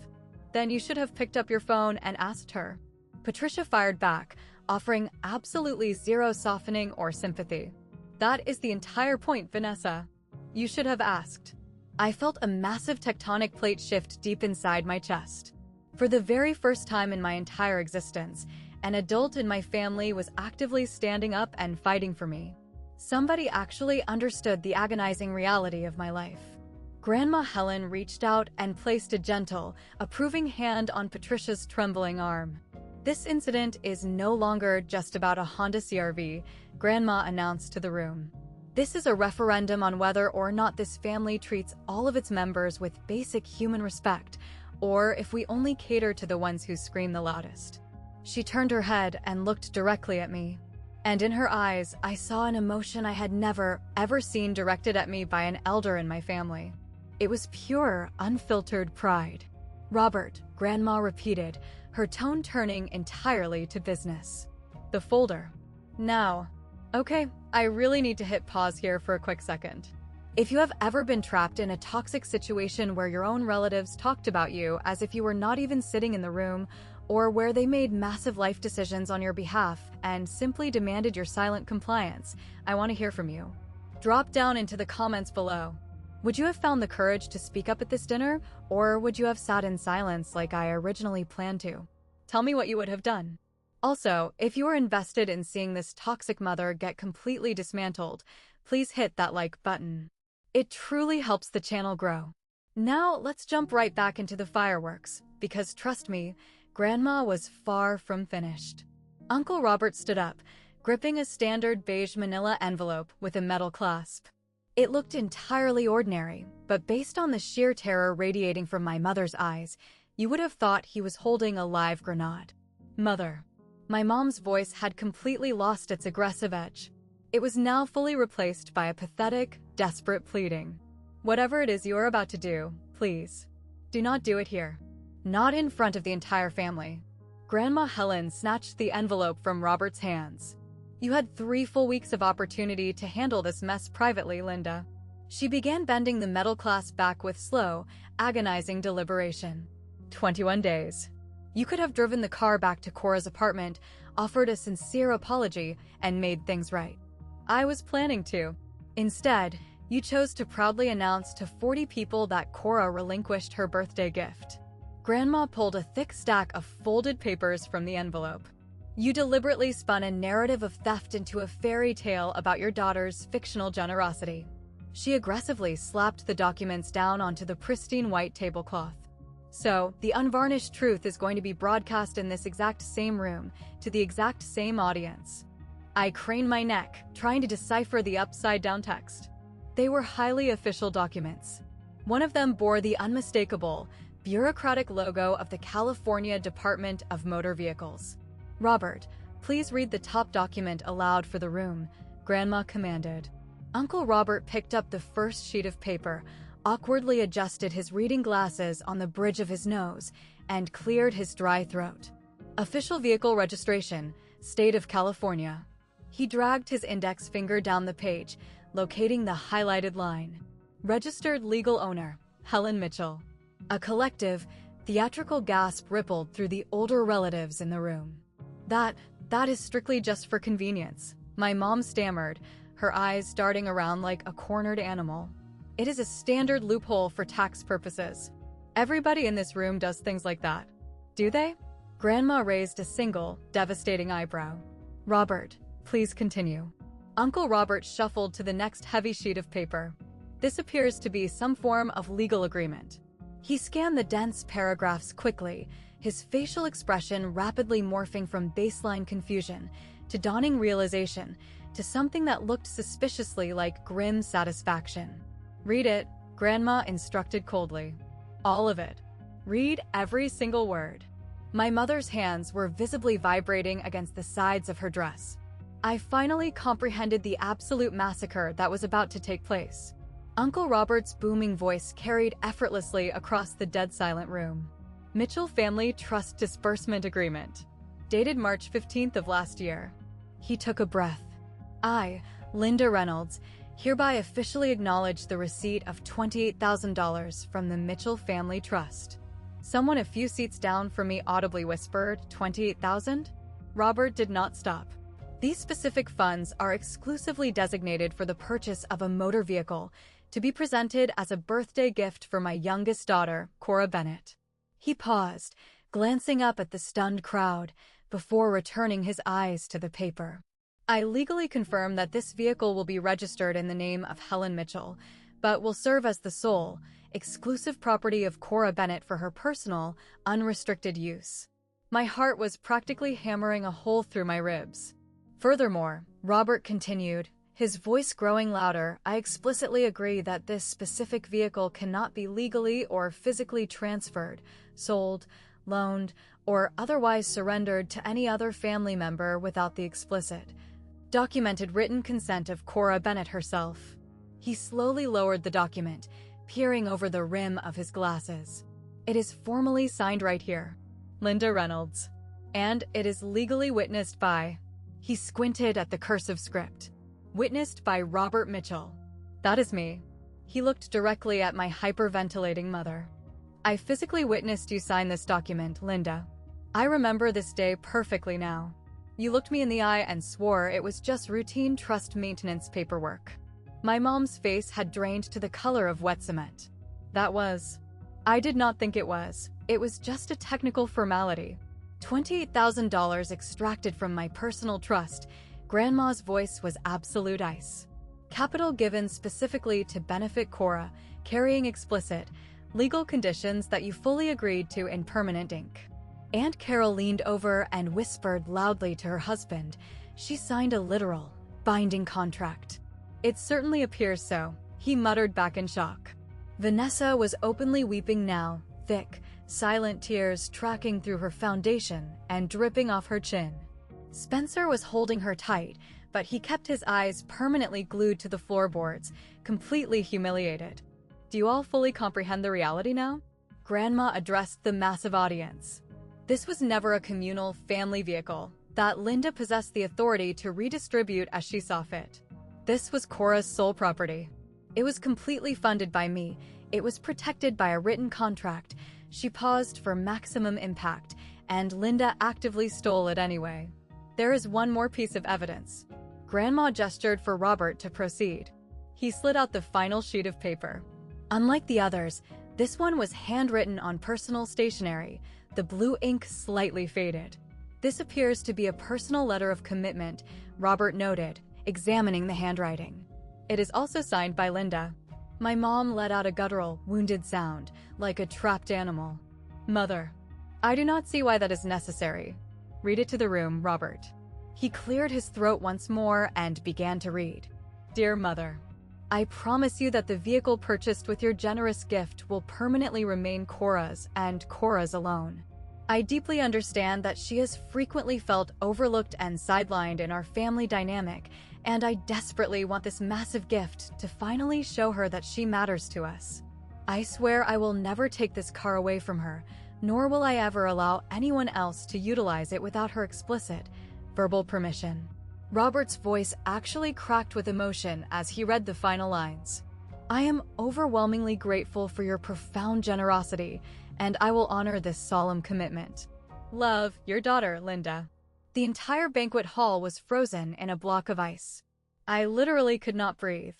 Then you should have picked up your phone and asked her. Patricia fired back, offering absolutely zero softening or sympathy. That is the entire point, Vanessa. You should have asked. I felt a massive tectonic plate shift deep inside my chest. For the very first time in my entire existence, an adult in my family was actively standing up and fighting for me. Somebody actually understood the agonizing reality of my life. Grandma Helen reached out and placed a gentle, approving hand on Patricia's trembling arm. This incident is no longer just about a Honda CR-V, Grandma announced to the room. This is a referendum on whether or not this family treats all of its members with basic human respect, or if we only cater to the ones who scream the loudest. She turned her head and looked directly at me. And in her eyes, I saw an emotion I had never, ever seen directed at me by an elder in my family. It was pure, unfiltered pride. Robert, Grandma repeated, her tone turning entirely to business. The folder. Now. Okay, I really need to hit pause here for a quick second. If you have ever been trapped in a toxic situation where your own relatives talked about you as if you were not even sitting in the room, or where they made massive life decisions on your behalf and simply demanded your silent compliance. I want to hear from you. Drop down into the comments below. Would you have found the courage to speak up at this dinner, or would you have sat in silence like I originally planned to? Tell me what you would have done. Also, if you are invested in seeing this toxic mother get completely dismantled, please hit that like button. It truly helps the channel grow. Now, let's jump right back into the fireworks, because trust me, Grandma was far from finished. Uncle Robert stood up, gripping a standard beige manila envelope with a metal clasp. It looked entirely ordinary, but based on the sheer terror radiating from my mother's eyes, you would have thought he was holding a live grenade. Mother. My mom's voice had completely lost its aggressive edge. It was now fully replaced by a pathetic, desperate pleading. Whatever it is you are about to do, please, do not do it here. Not in front of the entire family. Grandma Helen snatched the envelope from Robert's hands. You had 3 full weeks of opportunity to handle this mess privately, Linda. She began bending the metal clasp back with slow, agonizing deliberation. 21 days. You could have driven the car back to Cora's apartment, offered a sincere apology, and made things right. I was planning to. Instead, you chose to proudly announce to 40 people that Cora relinquished her birthday gift. Grandma pulled a thick stack of folded papers from the envelope. You deliberately spun a narrative of theft into a fairy tale about your daughter's fictional generosity. She aggressively slapped the documents down onto the pristine white tablecloth. So, the unvarnished truth is going to be broadcast in this exact same room, to the exact same audience. I craned my neck, trying to decipher the upside-down text. They were highly official documents. One of them bore the unmistakable, bureaucratic logo of the California Department of Motor Vehicles. Robert, please read the top document aloud for the room, Grandma commanded. Uncle Robert picked up the first sheet of paper, awkwardly adjusted his reading glasses on the bridge of his nose, and cleared his dry throat. Official vehicle registration, State of California. He dragged his index finger down the page, locating the highlighted line. Registered legal owner, Helen Mitchell. A collective, theatrical gasp rippled through the older relatives in the room. That is strictly just for convenience, my mom stammered, her eyes darting around like a cornered animal. It is a standard loophole for tax purposes. Everybody in this room does things like that. Do they? Grandma raised a single, devastating eyebrow. Robert, please continue. Uncle Robert shuffled to the next heavy sheet of paper. This appears to be some form of legal agreement. He scanned the dense paragraphs quickly, his facial expression rapidly morphing from baseline confusion to dawning realization to something that looked suspiciously like grim satisfaction. Read it, Grandma instructed coldly. All of it. Read every single word. My mother's hands were visibly vibrating against the sides of her dress. I finally comprehended the absolute massacre that was about to take place. Uncle Robert's booming voice carried effortlessly across the dead-silent room. Mitchell Family Trust Disbursement Agreement. Dated March 15th of last year. He took a breath. I, Linda Reynolds, hereby officially acknowledge the receipt of $28,000 from the Mitchell Family Trust. Someone a few seats down from me audibly whispered, $28,000? Robert did not stop. These specific funds are exclusively designated for the purchase of a motor vehicle to be presented as a birthday gift for my youngest daughter, Cora Bennett. He paused, glancing up at the stunned crowd, before returning his eyes to the paper. I legally confirm that this vehicle will be registered in the name of Helen Mitchell, but will serve as the sole, exclusive property of Cora Bennett for her personal, unrestricted use. My heart was practically hammering a hole through my ribs. Furthermore, Robert continued, his voice growing louder, I explicitly agree that this specific vehicle cannot be legally or physically transferred, sold, loaned, or otherwise surrendered to any other family member without the explicit, documented written consent of Cora Bennett herself. He slowly lowered the document, peering over the rim of his glasses. It is formally signed right here. Linda Reynolds. And it is legally witnessed by... He squinted at the cursive script. Witnessed by Robert Mitchell. That is me. He looked directly at my hyperventilating mother. I physically witnessed you sign this document, Linda. I remember this day perfectly now. You looked me in the eye and swore it was just routine trust maintenance paperwork. My mom's face had drained to the color of wet cement. I did not think it was. It was just a technical formality. $28,000 extracted from my personal trust. Grandma's voice was absolute ice. Capital given specifically to benefit Cora, carrying explicit, legal conditions that you fully agreed to in permanent ink. Aunt Carol leaned over and whispered loudly to her husband. She signed a literal, binding contract. It certainly appears so, he muttered back in shock. Vanessa was openly weeping now, thick, silent tears tracking through her foundation and dripping off her chin. Spencer was holding her tight, but he kept his eyes permanently glued to the floorboards, completely humiliated. Do you all fully comprehend the reality now? Grandma addressed the massive audience. This was never a communal family vehicle that Linda possessed the authority to redistribute as she saw fit. This was Cora's sole property. It was completely funded by me. It was protected by a written contract. She paused for maximum impact, and Linda actively stole it anyway. There is one more piece of evidence. Grandma gestured for Robert to proceed. He slid out the final sheet of paper. Unlike the others, this one was handwritten on personal stationery, the blue ink slightly faded. This appears to be a personal letter of commitment, Robert noted, examining the handwriting. It is also signed by Linda. My mom let out a guttural, wounded sound, like a trapped animal. Mother. I do not see why that is necessary. Read it to the room, Robert. He cleared his throat once more and began to read. Dear Mother, I promise you that the vehicle purchased with your generous gift will permanently remain Cora's and Cora's alone. I deeply understand that she has frequently felt overlooked and sidelined in our family dynamic, and I desperately want this massive gift to finally show her that she matters to us. I swear I will never take this car away from her, nor will I ever allow anyone else to utilize it without her explicit, verbal permission. Robert's voice actually cracked with emotion as he read the final lines. I am overwhelmingly grateful for your profound generosity, and I will honor this solemn commitment. Love, your daughter, Linda. The entire banquet hall was frozen in a block of ice. I literally could not breathe.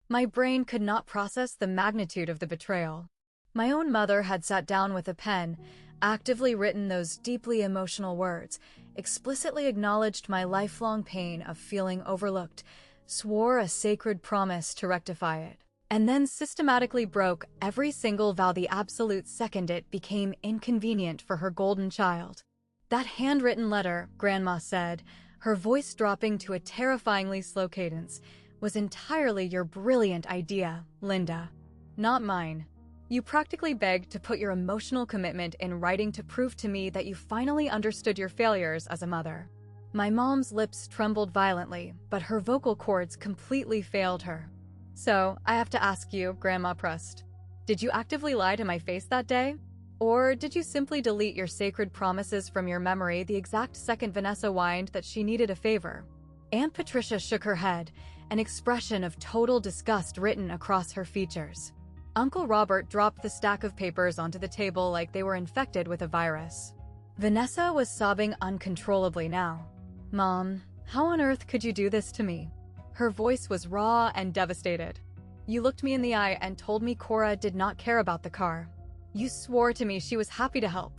My brain could not process the magnitude of the betrayal. My own mother had sat down with a pen, actively written those deeply emotional words, explicitly acknowledged my lifelong pain of feeling overlooked, swore a sacred promise to rectify it, and then systematically broke every single vow the absolute second it became inconvenient for her golden child. That handwritten letter, Grandma said, her voice dropping to a terrifyingly slow cadence, was entirely your brilliant idea, Linda, not mine. You practically begged to put your emotional commitment in writing to prove to me that you finally understood your failures as a mother. My mom's lips trembled violently, but her vocal cords completely failed her. So, I have to ask you, Grandma pressed, did you actively lie to my face that day? Or did you simply delete your sacred promises from your memory the exact second Vanessa whined that she needed a favor? Aunt Patricia shook her head, an expression of total disgust written across her features. Uncle Robert dropped the stack of papers onto the table like they were infected with a virus. Vanessa was sobbing uncontrollably now. Mom, how on earth could you do this to me? Her voice was raw and devastated. You looked me in the eye and told me Cora did not care about the car. You swore to me she was happy to help.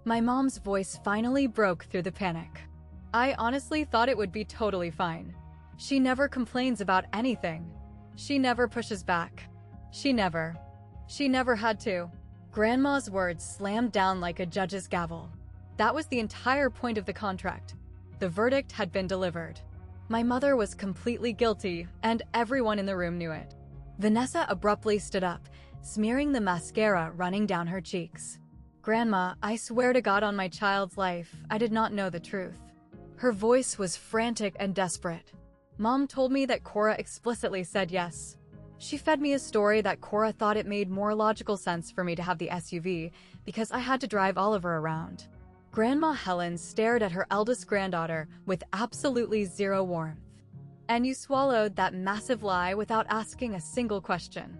My mom's voice finally broke through the panic. I honestly thought it would be totally fine. She never complains about anything. She never pushes back. She never had to. Grandma's words slammed down like a judge's gavel. That was the entire point of the contract. The verdict had been delivered. My mother was completely guilty, and everyone in the room knew it. Vanessa abruptly stood up, smearing the mascara running down her cheeks. Grandma, I swear to God on my child's life, I did not know the truth. Her voice was frantic and desperate. Mom told me that Cora explicitly said yes. She fed me a story that Cora thought it made more logical sense for me to have the SUV because I had to drive Oliver around. Grandma Helen stared at her eldest granddaughter with absolutely zero warmth. And you swallowed that massive lie without asking a single question.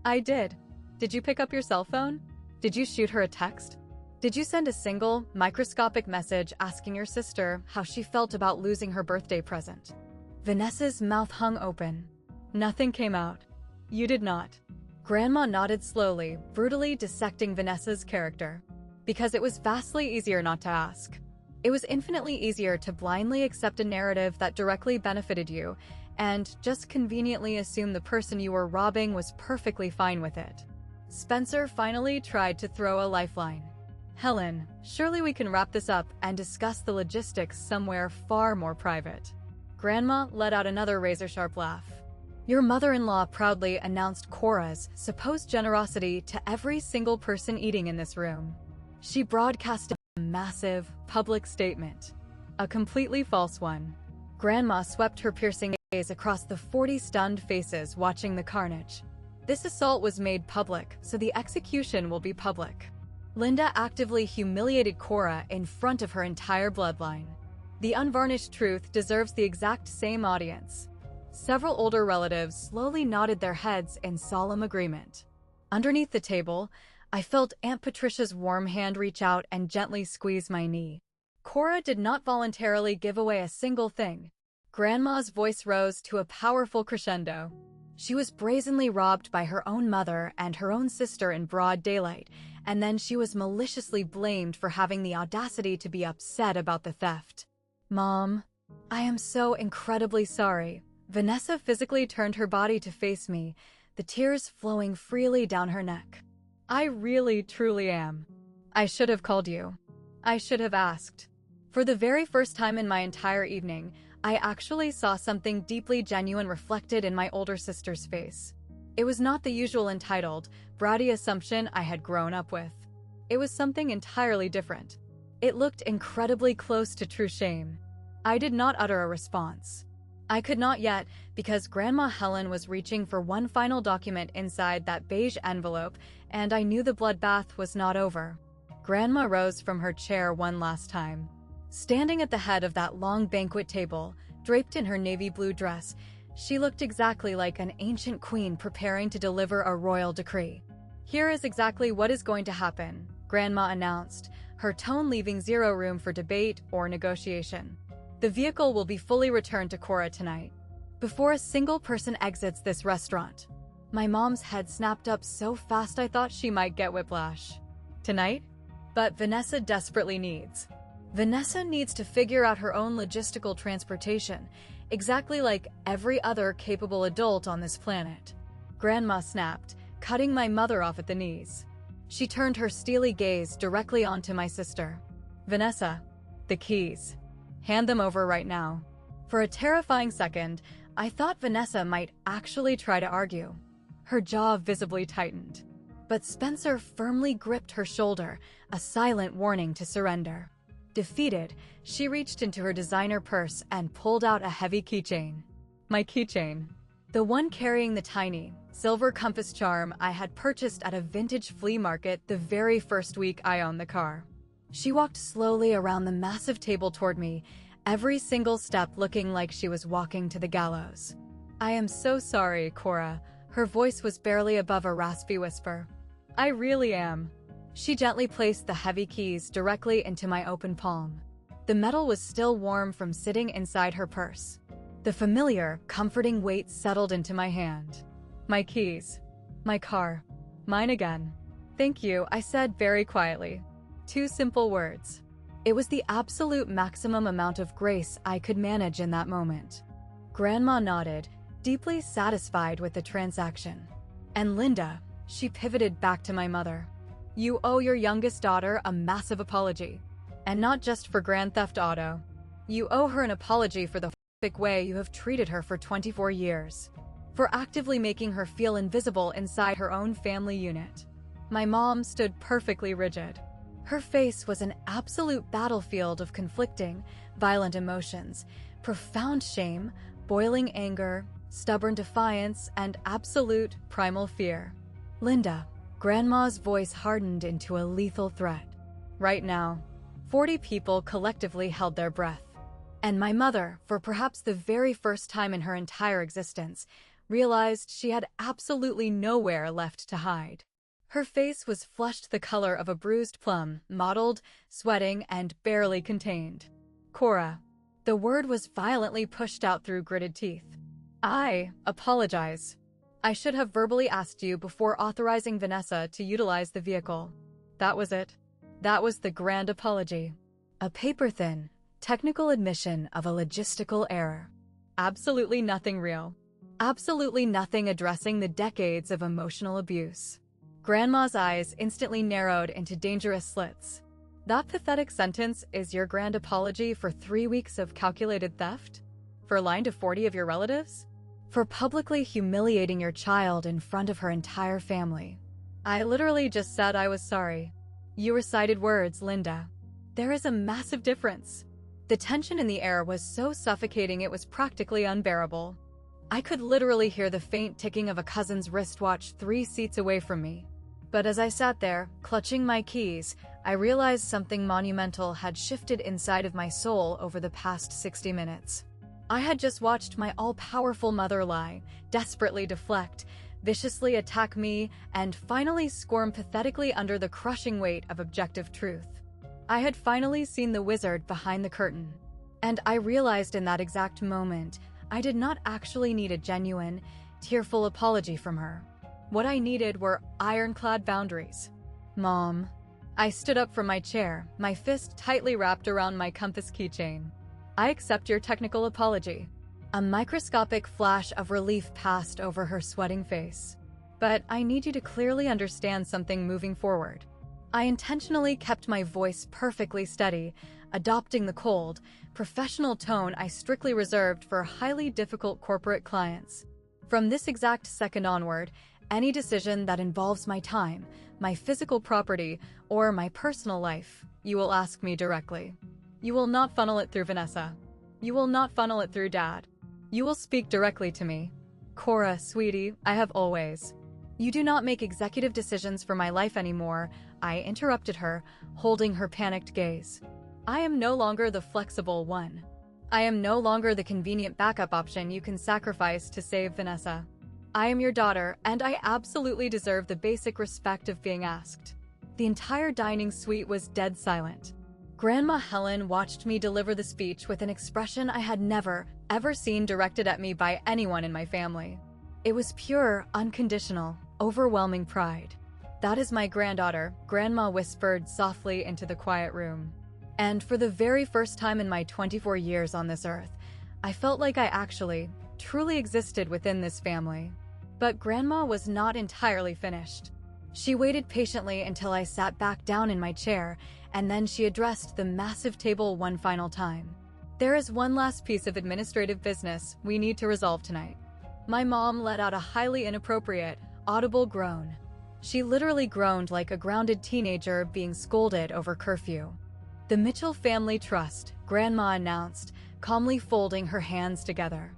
I did. Did you pick up your cell phone? Did you shoot her a text? Did you send a single, microscopic message asking your sister how she felt about losing her birthday present? Vanessa's mouth hung open. Nothing came out. You did not. Grandma nodded slowly, brutally dissecting Vanessa's character. Because it was vastly easier not to ask. It was infinitely easier to blindly accept a narrative that directly benefited you and just conveniently assume the person you were robbing was perfectly fine with it. Spencer finally tried to throw a lifeline. Helen, surely we can wrap this up and discuss the logistics somewhere far more private. Grandma let out another razor-sharp laugh. Your mother-in-law proudly announced Cora's supposed generosity to every single person eating in this room. She broadcasted a massive, public statement. A completely false one. Grandma swept her piercing gaze across the 40 stunned faces watching the carnage. This assault was made public, so the execution will be public. Linda actively humiliated Cora in front of her entire bloodline. The unvarnished truth deserves the exact same audience. Several older relatives slowly nodded their heads in solemn agreement. Underneath the table, I felt Aunt Patricia's warm hand reach out and gently squeeze my knee. Cora did not voluntarily give away a single thing. Grandma's voice rose to a powerful crescendo. She was brazenly robbed by her own mother and her own sister in broad daylight, and then she was maliciously blamed for having the audacity to be upset about the theft. Mom, I am so incredibly sorry. Vanessa physically turned her body to face me, the tears flowing freely down her neck. I really, truly am. I should have called you. I should have asked. For the very first time in my entire evening, I actually saw something deeply genuine reflected in my older sister's face. It was not the usual entitled, bratty assumption I had grown up with. It was something entirely different. It looked incredibly close to true shame. I did not utter a response. I could not yet, because Grandma Helen was reaching for one final document inside that beige envelope, and I knew the bloodbath was not over. Grandma rose from her chair one last time. Standing at the head of that long banquet table, draped in her navy blue dress, she looked exactly like an ancient queen preparing to deliver a royal decree. Here is exactly what is going to happen, Grandma announced, her tone leaving zero room for debate or negotiation. The vehicle will be fully returned to Cora tonight, before a single person exits this restaurant. My mom's head snapped up so fast I thought she might get whiplash. Tonight? But Vanessa desperately needs. Vanessa needs to figure out her own logistical transportation, exactly like every other capable adult on this planet. Grandma snapped, cutting my mother off at the knees. She turned her steely gaze directly onto my sister. Vanessa, the keys. Hand them over right now. For a terrifying second, I thought Vanessa might actually try to argue. Her jaw visibly tightened. But Spencer firmly gripped her shoulder, a silent warning to surrender. Defeated, she reached into her designer purse and pulled out a heavy keychain. My keychain. The one carrying the tiny, silver compass charm I had purchased at a vintage flea market the very first week I owned the car. She walked slowly around the massive table toward me, every single step looking like she was walking to the gallows. I am so sorry, Cora. Her voice was barely above a raspy whisper. I really am. She gently placed the heavy keys directly into my open palm. The metal was still warm from sitting inside her purse. The familiar, comforting weight settled into my hand. My keys. My car. Mine again. Thank you, I said very quietly. 2 simple words. It was the absolute maximum amount of grace I could manage in that moment. Grandma nodded, deeply satisfied with the transaction. And Linda, she pivoted back to my mother. You owe your youngest daughter a massive apology. And not just for Grand Theft Auto. You owe her an apology for the horrific way you have treated her for 24 years. For actively making her feel invisible inside her own family unit. My mom stood perfectly rigid. Her face was an absolute battlefield of conflicting, violent emotions, profound shame, boiling anger, stubborn defiance, and absolute, primal fear. Linda, Grandma's voice hardened into a lethal threat. Right now, 40 people collectively held their breath. And my mother, for perhaps the very first time in her entire existence, realized she had absolutely nowhere left to hide. Her face was flushed the color of a bruised plum, mottled, sweating, and barely contained. Cora. The word was violently pushed out through gritted teeth. I apologize. I should have verbally asked you before authorizing Vanessa to utilize the vehicle. That was it. That was the grand apology. A paper-thin, technical admission of a logistical error. Absolutely nothing real. Absolutely nothing addressing the decades of emotional abuse. Grandma's eyes instantly narrowed into dangerous slits. That pathetic sentence is your grand apology for 3 weeks of calculated theft? For lying to 40 of your relatives? For publicly humiliating your child in front of her entire family? I literally just said I was sorry. You recited words, Linda. There is a massive difference. The tension in the air was so suffocating it was practically unbearable. I could literally hear the faint ticking of a cousin's wristwatch 3 seats away from me. But as I sat there, clutching my keys, I realized something monumental had shifted inside of my soul over the past 60 minutes. I had just watched my all-powerful mother lie, desperately deflect, viciously attack me, and finally squirm pathetically under the crushing weight of objective truth. I had finally seen the wizard behind the curtain. And I realized in that exact moment, I did not actually need a genuine, tearful apology from her. What I needed were ironclad boundaries. Mom. I stood up from my chair, my fist tightly wrapped around my compass keychain. I accept your technical apology. A microscopic flash of relief passed over her sweating face. But I need you to clearly understand something moving forward. I intentionally kept my voice perfectly steady, adopting the cold, professional tone I strictly reserved for highly difficult corporate clients. From this exact second onward, any decision that involves my time, my physical property, or my personal life, you will ask me directly. You will not funnel it through Vanessa. You will not funnel it through Dad. You will speak directly to me. Cora, sweetie, I have always. You do not make executive decisions for my life anymore, I interrupted her, holding her panicked gaze. I am no longer the flexible one. I am no longer the convenient backup option you can sacrifice to save Vanessa. I am your daughter, and I absolutely deserve the basic respect of being asked. The entire dining suite was dead silent. Grandma Helen watched me deliver the speech with an expression I had never, ever seen directed at me by anyone in my family. It was pure, unconditional, overwhelming pride. That is my granddaughter, Grandma whispered softly into the quiet room. And for the very first time in my 24 years on this earth, I felt like I actually, truly existed within this family. But Grandma was not entirely finished. She waited patiently until I sat back down in my chair, and then she addressed the massive table one final time. There is one last piece of administrative business we need to resolve tonight. My mom let out a highly inappropriate, audible groan. She literally groaned like a grounded teenager being scolded over curfew. The Mitchell Family Trust, Grandma announced, calmly folding her hands together.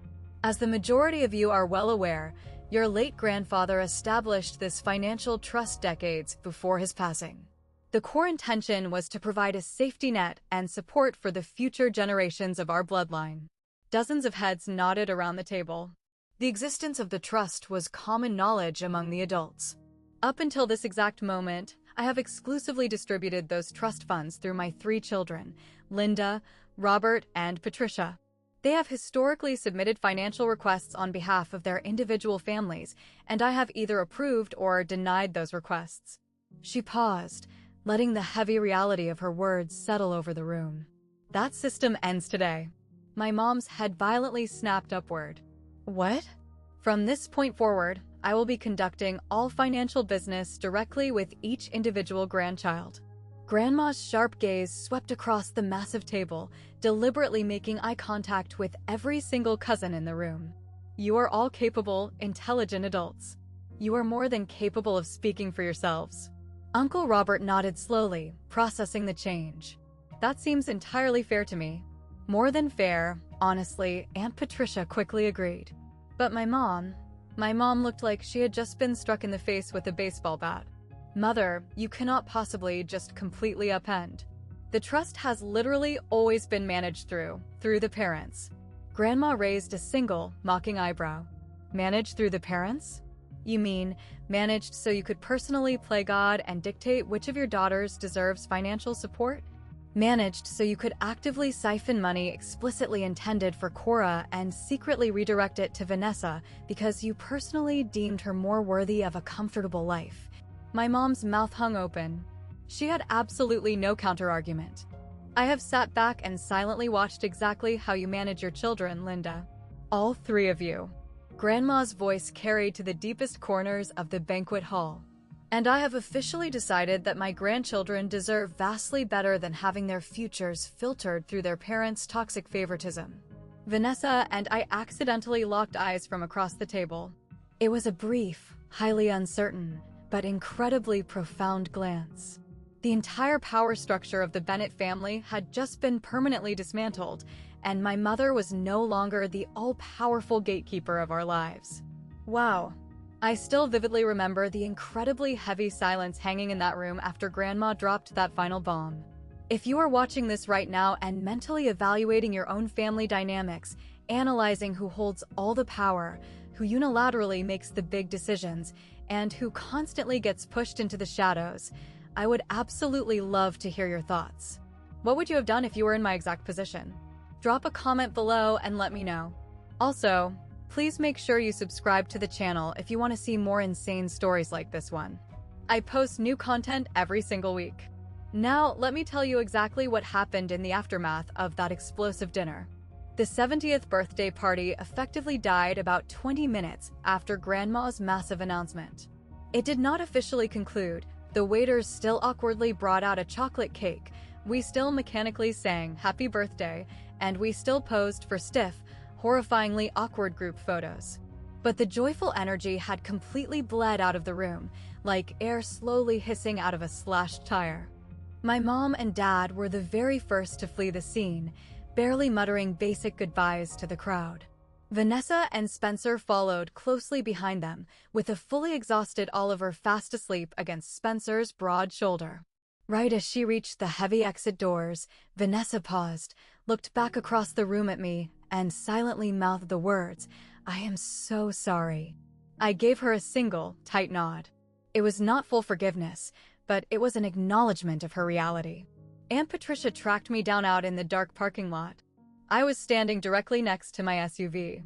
As the majority of you are well aware, your late grandfather established this financial trust decades before his passing. The core intention was to provide a safety net and support for the future generations of our bloodline. Dozens of heads nodded around the table. The existence of the trust was common knowledge among the adults. Up until this exact moment, I have exclusively distributed those trust funds through my 3 children, Linda, Robert, and Patricia. They have historically submitted financial requests on behalf of their individual families, and I have either approved or denied those requests. She paused, letting the heavy reality of her words settle over the room. That system ends today. My mom's head violently snapped upward. What? From this point forward, I will be conducting all financial business directly with each individual grandchild. Grandma's sharp gaze swept across the massive table, deliberately making eye contact with every single cousin in the room. You are all capable, intelligent adults. You are more than capable of speaking for yourselves. Uncle Robert nodded slowly, processing the change. That seems entirely fair to me. More than fair, honestly, Aunt Patricia quickly agreed. But my mom looked like she had just been struck in the face with a baseball bat. Mother, you cannot possibly just completely upend. The trust has literally always been managed through the parents. Grandma raised a single, mocking eyebrow. Managed through the parents? You mean, managed so you could personally play God and dictate which of your daughters deserves financial support? Managed so you could actively siphon money explicitly intended for Cora and secretly redirect it to Vanessa because you personally deemed her more worthy of a comfortable life. My mom's mouth hung open. She had absolutely no counterargument. I have sat back and silently watched exactly how you manage your children, Linda. All three of you. Grandma's voice carried to the deepest corners of the banquet hall. And I have officially decided that my grandchildren deserve vastly better than having their futures filtered through their parents' toxic favoritism. Vanessa and I accidentally locked eyes from across the table. It was a brief, highly uncertain, but incredibly profound glance. The entire power structure of the Bennett family had just been permanently dismantled, and my mother was no longer the all-powerful gatekeeper of our lives. Wow. I still vividly remember the incredibly heavy silence hanging in that room after Grandma dropped that final bomb. If you are watching this right now and mentally evaluating your own family dynamics, analyzing who holds all the power, who unilaterally makes the big decisions, and who constantly gets pushed into the shadows, I would absolutely love to hear your thoughts. What would you have done if you were in my exact position? Drop a comment below and let me know. Also, please make sure you subscribe to the channel if you want to see more insane stories like this one. I post new content every single week. Now, let me tell you exactly what happened in the aftermath of that explosive dinner. The 70th birthday party effectively died about 20 minutes after Grandma's massive announcement. It did not officially conclude. The waiters still awkwardly brought out a chocolate cake, we still mechanically sang "Happy Birthday," and we still posed for stiff, horrifyingly awkward group photos. But the joyful energy had completely bled out of the room, like air slowly hissing out of a slashed tire. My mom and dad were the very first to flee the scene, barely muttering basic goodbyes to the crowd. Vanessa and Spencer followed closely behind them, with a fully exhausted Oliver fast asleep against Spencer's broad shoulder. Right as she reached the heavy exit doors, Vanessa paused, looked back across the room at me, and silently mouthed the words, "I am so sorry." I gave her a single, tight nod. It was not full forgiveness, but it was an acknowledgement of her reality. Aunt Patricia tracked me down out in the dark parking lot. I was standing directly next to my SUV.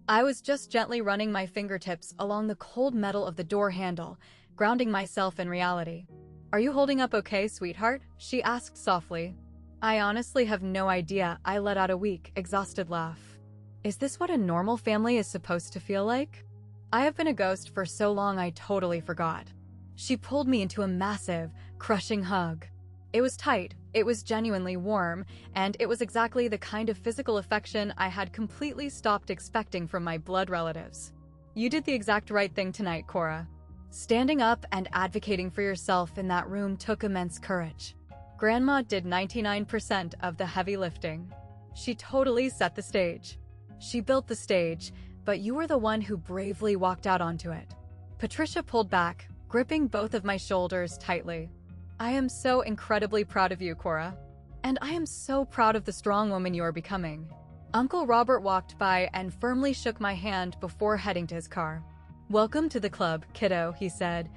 I was just gently running my fingertips along the cold metal of the door handle, grounding myself in reality. "Are you holding up okay, sweetheart?" she asked softly. I honestly have no idea. I let out a weak, exhausted laugh. Is this what a normal family is supposed to feel like? I have been a ghost for so long I totally forgot. She pulled me into a massive, crushing hug. It was tight, it was genuinely warm, and it was exactly the kind of physical affection I had completely stopped expecting from my blood relatives. You did the exact right thing tonight, Cora. Standing up and advocating for yourself in that room took immense courage. Grandma did 99% of the heavy lifting. She totally set the stage. She built the stage, but you were the one who bravely walked out onto it. Patricia pulled back, gripping both of my shoulders tightly. I am so incredibly proud of you, Cora. And I am so proud of the strong woman you are becoming. Uncle Robert walked by and firmly shook my hand before heading to his car. "Welcome to the club, kiddo," he said,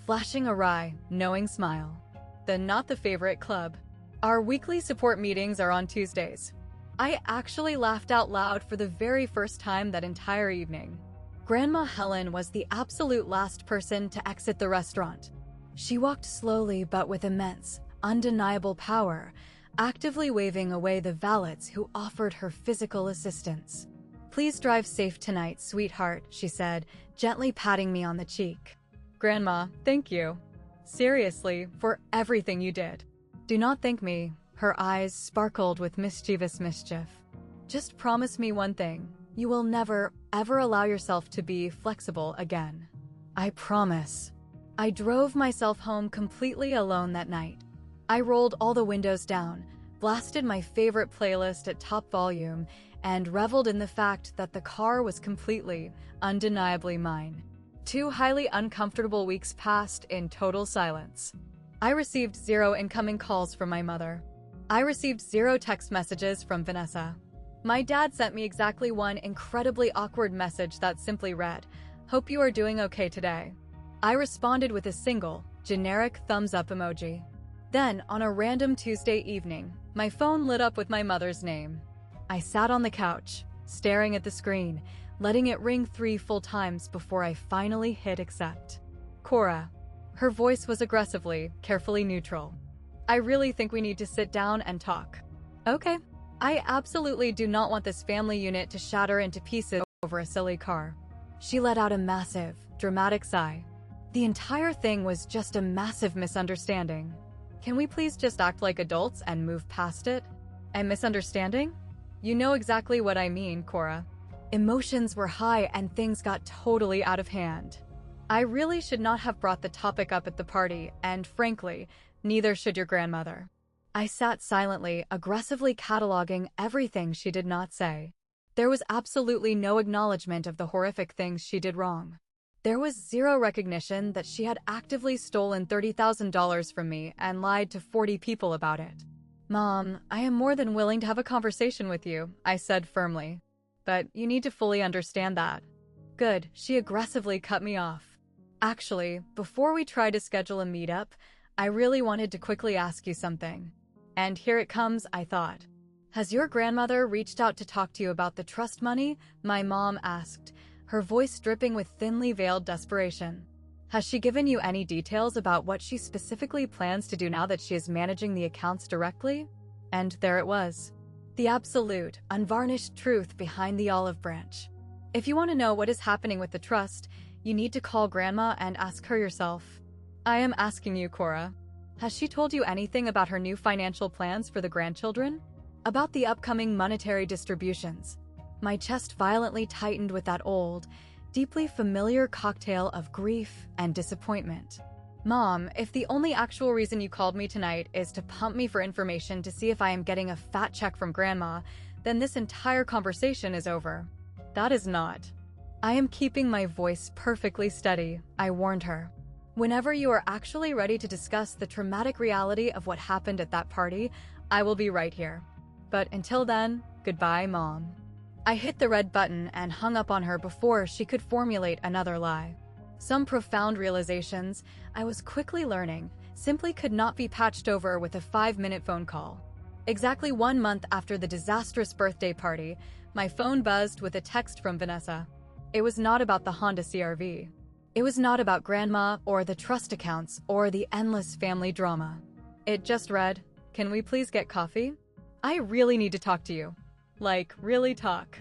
flashing a wry, knowing smile. The not the favorite club. Our weekly support meetings are on Tuesdays. I actually laughed out loud for the very first time that entire evening. Grandma Helen was the absolute last person to exit the restaurant. She walked slowly but with immense, undeniable power, actively waving away the valets who offered her physical assistance. "Please drive safe tonight, sweetheart," she said, gently patting me on the cheek. "Grandma, thank you. Seriously, for everything you did." "Do not thank me." Her eyes sparkled with mischievous mischief. "Just promise me one thing. You will never, ever allow yourself to be flexible again." "I promise." I drove myself home completely alone that night. I rolled all the windows down, blasted my favorite playlist at top volume, and reveled in the fact that the car was completely, undeniably mine. 2 highly uncomfortable weeks passed in total silence. I received 0 incoming calls from my mother. I received 0 text messages from Vanessa. My dad sent me exactly one incredibly awkward message that simply read, Hope you are doing okay today. I responded with a single, generic thumbs up emoji. Then, on a random Tuesday evening, my phone lit up with my mother's name. I sat on the couch, staring at the screen, letting it ring 3 full times before I finally hit accept. Cora. Her voice was aggressively, carefully neutral. I really think we need to sit down and talk. Okay. I absolutely do not want this family unit to shatter into pieces over a silly car. She let out a massive, dramatic sigh. The entire thing was just a massive misunderstanding. Can we please just act like adults and move past it? A misunderstanding? You know exactly what I mean, Cora. Emotions were high and things got totally out of hand. I really should not have brought the topic up at the party, and frankly, neither should your grandmother. I sat silently, aggressively cataloging everything she did not say. There was absolutely no acknowledgement of the horrific things she did wrong. There was zero recognition that she had actively stolen $30,000 from me and lied to 40 people about it. Mom, I am more than willing to have a conversation with you, I said firmly. But you need to fully understand that. Good, she aggressively cut me off. Actually, before we try to schedule a meetup, I really wanted to quickly ask you something. And here it comes, I thought. Has your grandmother reached out to talk to you about the trust money? My mom asked, her voice dripping with thinly veiled desperation. Has she given you any details about what she specifically plans to do now that she is managing the accounts directly? And there it was. The absolute, unvarnished truth behind the olive branch. If you want to know what is happening with the trust, you need to call Grandma and ask her yourself. I am asking you, Cora. Has she told you anything about her new financial plans for the grandchildren? About the upcoming monetary distributions? My chest violently tightened with that old, deeply familiar cocktail of grief and disappointment. Mom, if the only actual reason you called me tonight is to pump me for information to see if I am getting a fat check from Grandma, then this entire conversation is over. That is not. I am keeping my voice perfectly steady, I warned her. Whenever you are actually ready to discuss the traumatic reality of what happened at that party, I will be right here. But until then, goodbye, Mom. I hit the red button and hung up on her before she could formulate another lie. Some profound realizations, I was quickly learning, simply could not be patched over with a 5-minute phone call. Exactly 1 month after the disastrous birthday party, my phone buzzed with a text from Vanessa. It was not about the Honda CR-V. It was not about Grandma or the trust accounts or the endless family drama. It just read, "Can we please get coffee? I really need to talk to you. Like, really talk."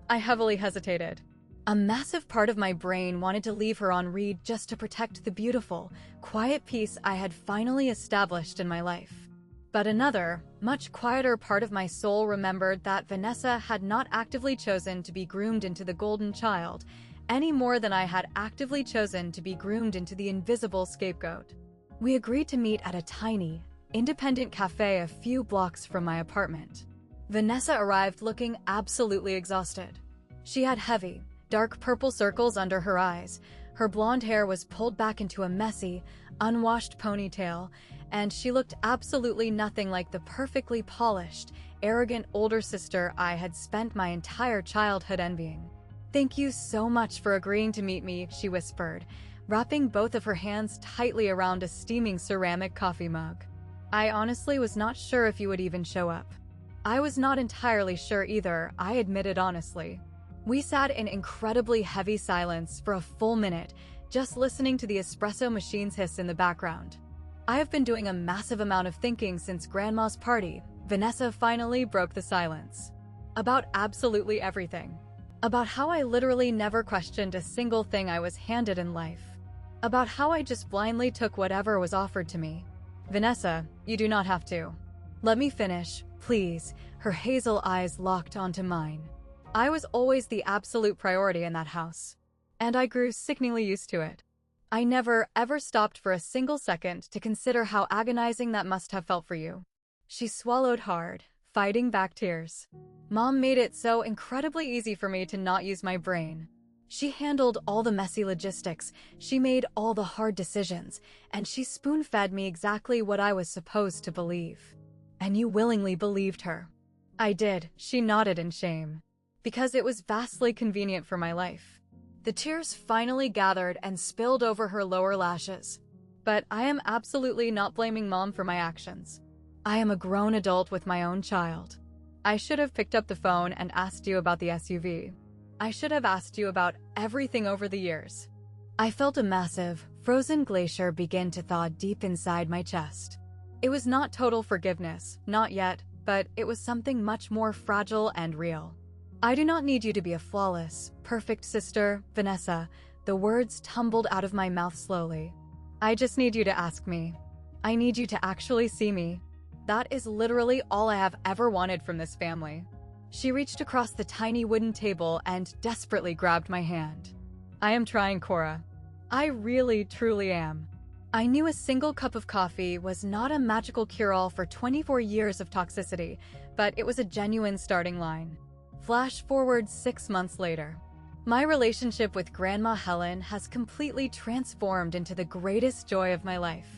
I heavily hesitated. A massive part of my brain wanted to leave her on read just to protect the beautiful, quiet peace I had finally established in my life. But another, much quieter part of my soul remembered that Vanessa had not actively chosen to be groomed into the golden child, any more than I had actively chosen to be groomed into the invisible scapegoat. We agreed to meet at a tiny, independent cafe a few blocks from my apartment. Vanessa arrived looking absolutely exhausted. She had heavy, dark purple circles under her eyes, her blonde hair was pulled back into a messy, unwashed ponytail, and she looked absolutely nothing like the perfectly polished, arrogant older sister I had spent my entire childhood envying. "Thank you so much for agreeing to meet me," she whispered, wrapping both of her hands tightly around a steaming ceramic coffee mug. "I honestly was not sure if you would even show up." I was not entirely sure either, I admitted honestly. We sat in incredibly heavy silence for a full minute, just listening to the espresso machine's hiss in the background. I have been doing a massive amount of thinking since Grandma's party. Vanessa finally broke the silence. About absolutely everything. About how I literally never questioned a single thing I was handed in life. About how I just blindly took whatever was offered to me. "Vanessa, you do not have to. Let me finish, please." Her hazel eyes locked onto mine. I was always the absolute priority in that house. And I grew sickeningly used to it. I never, ever stopped for a single second to consider how agonizing that must have felt for you. She swallowed hard, fighting back tears. Mom made it so incredibly easy for me to not use my brain. She handled all the messy logistics, she made all the hard decisions, and she spoon-fed me exactly what I was supposed to believe. And you willingly believed her. I did, she nodded in shame. Because it was vastly convenient for my life. The tears finally gathered and spilled over her lower lashes. But I am absolutely not blaming Mom for my actions. I am a grown adult with my own child. I should have picked up the phone and asked you about the SUV. I should have asked you about everything over the years. I felt a massive, frozen glacier begin to thaw deep inside my chest. It was not total forgiveness, not yet, but it was something much more fragile and real. I do not need you to be a flawless, perfect sister, Vanessa. The words tumbled out of my mouth slowly. I just need you to ask me. I need you to actually see me. That is literally all I have ever wanted from this family. She reached across the tiny wooden table and desperately grabbed my hand. I am trying, Cora. I really, truly am. I knew a single cup of coffee was not a magical cure-all for 24 years of toxicity, but it was a genuine starting line. Flash forward 6 months later. My relationship with Grandma Helen has completely transformed into the greatest joy of my life.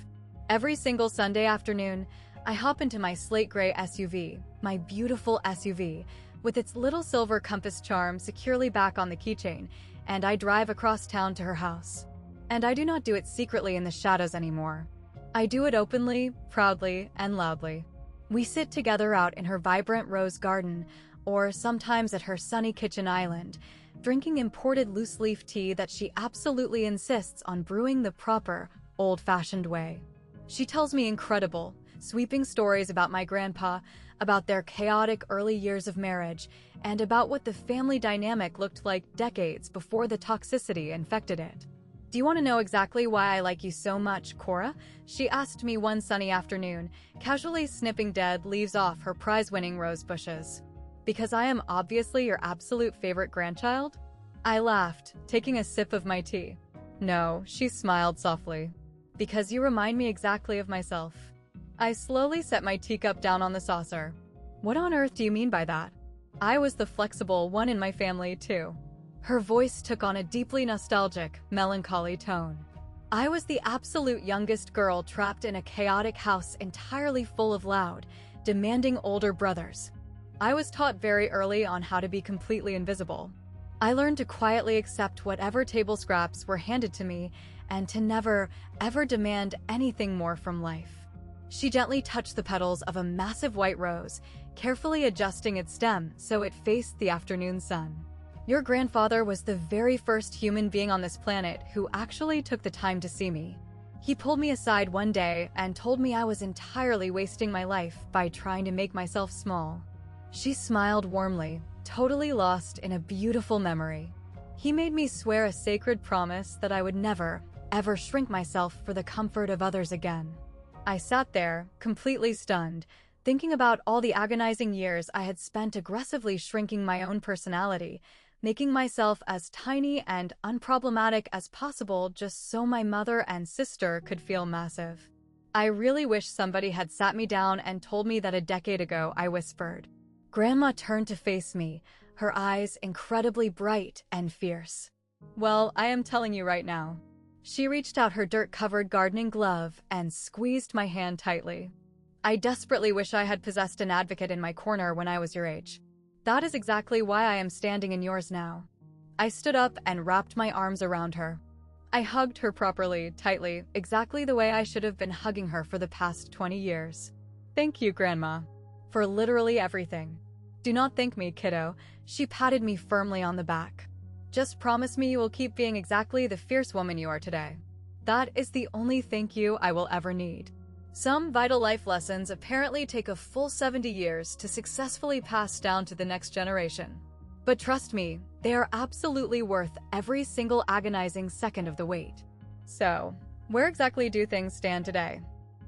Every single Sunday afternoon, I hop into my slate gray SUV, my beautiful SUV, with its little silver compass charm securely back on the keychain, and I drive across town to her house. And I do not do it secretly in the shadows anymore. I do it openly, proudly, and loudly. We sit together out in her vibrant rose garden, or sometimes at her sunny kitchen island, drinking imported loose-leaf tea that she absolutely insists on brewing the proper, old-fashioned way. She tells me incredible, sweeping stories about my grandpa, about their chaotic early years of marriage, and about what the family dynamic looked like decades before the toxicity infected it. Do you want to know exactly why I like you so much, Cora? She asked me one sunny afternoon, casually snipping dead leaves off her prize-winning rose bushes. Because I am obviously your absolute favorite grandchild? I laughed, taking a sip of my tea. No, she smiled softly. Because you remind me exactly of myself. I slowly set my teacup down on the saucer. What on earth do you mean by that? I was the flexible one in my family, too. Her voice took on a deeply nostalgic, melancholy tone. I was the absolute youngest girl trapped in a chaotic house entirely full of loud, demanding older brothers. I was taught very early on how to be completely invisible. I learned to quietly accept whatever table scraps were handed to me and to never, ever demand anything more from life. She gently touched the petals of a massive white rose, carefully adjusting its stem so it faced the afternoon sun. Your grandfather was the very first human being on this planet who actually took the time to see me. He pulled me aside one day and told me I was entirely wasting my life by trying to make myself small. She smiled warmly, totally lost in a beautiful memory. He made me swear a sacred promise that I would never, ever shrink myself for the comfort of others again. I sat there, completely stunned, thinking about all the agonizing years I had spent aggressively shrinking my own personality, making myself as tiny and unproblematic as possible just so my mother and sister could feel massive. I really wish somebody had sat me down and told me that a decade ago, I whispered. Grandma turned to face me, her eyes incredibly bright and fierce. Well, I am telling you right now. She reached out her dirt-covered gardening glove and squeezed my hand tightly. I desperately wish I had possessed an advocate in my corner when I was your age. That is exactly why I am standing in yours now. I stood up and wrapped my arms around her. I hugged her properly, tightly, exactly the way I should have been hugging her for the past 20 years. Thank you, Grandma, for literally everything. Do not thank me, kiddo. She patted me firmly on the back. Just promise me you will keep being exactly the fierce woman you are today. That is the only thank you I will ever need. Some vital life lessons apparently take a full 70 years to successfully pass down to the next generation. But trust me, they are absolutely worth every single agonizing second of the wait. So, where exactly do things stand today?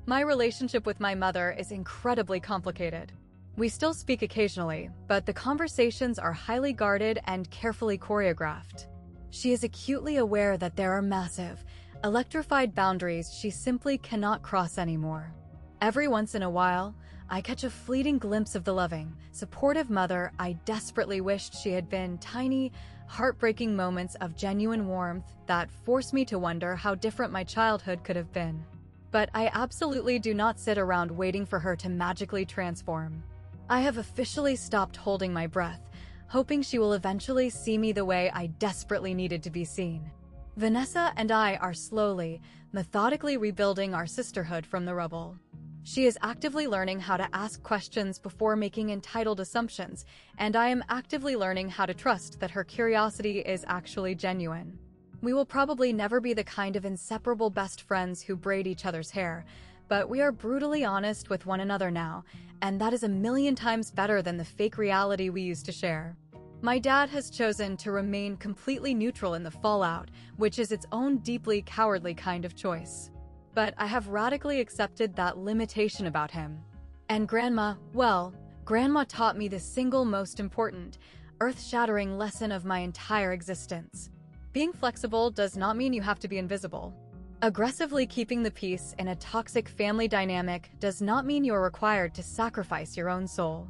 My relationship with my mother is incredibly complicated. We still speak occasionally, but the conversations are highly guarded and carefully choreographed. She is acutely aware that there are massive, electrified boundaries she simply cannot cross anymore. Every once in a while, I catch a fleeting glimpse of the loving, supportive mother I desperately wished she had been. Tiny, heartbreaking moments of genuine warmth that force me to wonder how different my childhood could have been. But I absolutely do not sit around waiting for her to magically transform. I have officially stopped holding my breath, hoping she will eventually see me the way I desperately needed to be seen. Vanessa and I are slowly, methodically rebuilding our sisterhood from the rubble. She is actively learning how to ask questions before making entitled assumptions, and I am actively learning how to trust that her curiosity is actually genuine. We will probably never be the kind of inseparable best friends who braid each other's hair, but we are brutally honest with one another now, and that is a million times better than the fake reality we used to share. My dad has chosen to remain completely neutral in the fallout, which is its own deeply cowardly kind of choice. But I have radically accepted that limitation about him. And Grandma, well, Grandma taught me the single most important, earth-shattering lesson of my entire existence. Being flexible does not mean you have to be invisible. Aggressively keeping the peace in a toxic family dynamic does not mean you are required to sacrifice your own soul.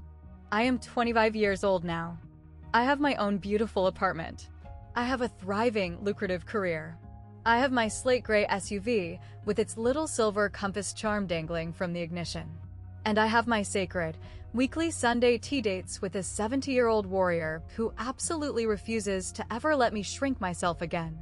I am 25 years old now. I have my own beautiful apartment. I have a thriving, lucrative career. I have my slate gray SUV with its little silver compass charm dangling from the ignition. And I have my sacred, weekly Sunday tea dates with a 70-year-old warrior who absolutely refuses to ever let me shrink myself again.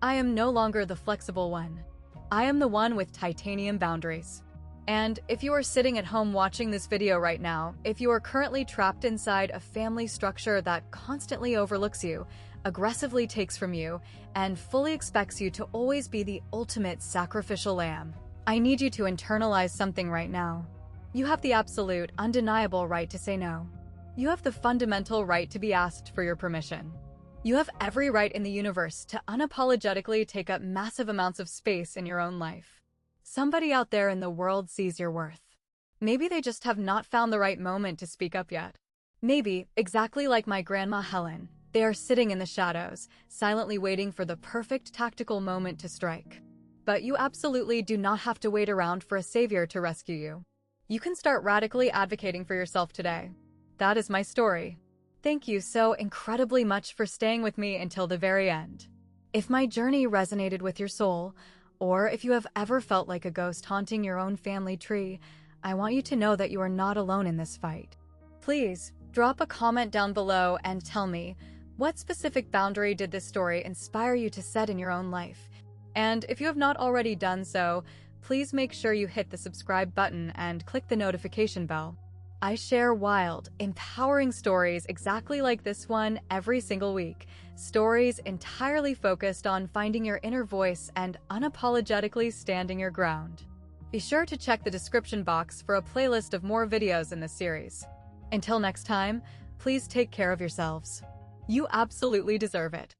I am no longer the flexible one. I am the one with titanium boundaries. And if you are sitting at home watching this video right now, if you are currently trapped inside a family structure that constantly overlooks you, aggressively takes from you, and fully expects you to always be the ultimate sacrificial lamb, I need you to internalize something right now. You have the absolute, undeniable right to say no. You have the fundamental right to be asked for your permission. You have every right in the universe to unapologetically take up massive amounts of space in your own life. Somebody out there in the world sees your worth. Maybe they just have not found the right moment to speak up yet. Maybe, exactly like my Grandma Helen, they are sitting in the shadows, silently waiting for the perfect tactical moment to strike. But you absolutely do not have to wait around for a savior to rescue you. You can start radically advocating for yourself today. That is my story. Thank you so incredibly much for staying with me until the very end. If my journey resonated with your soul, or if you have ever felt like a ghost haunting your own family tree, I want you to know that you are not alone in this fight. Please, drop a comment down below and tell me, what specific boundary did this story inspire you to set in your own life? And if you have not already done so, please make sure you hit the subscribe button and click the notification bell. I share wild, empowering stories exactly like this one every single week. Stories entirely focused on finding your inner voice and unapologetically standing your ground. Be sure to check the description box for a playlist of more videos in this series. Until next time, please take care of yourselves. You absolutely deserve it.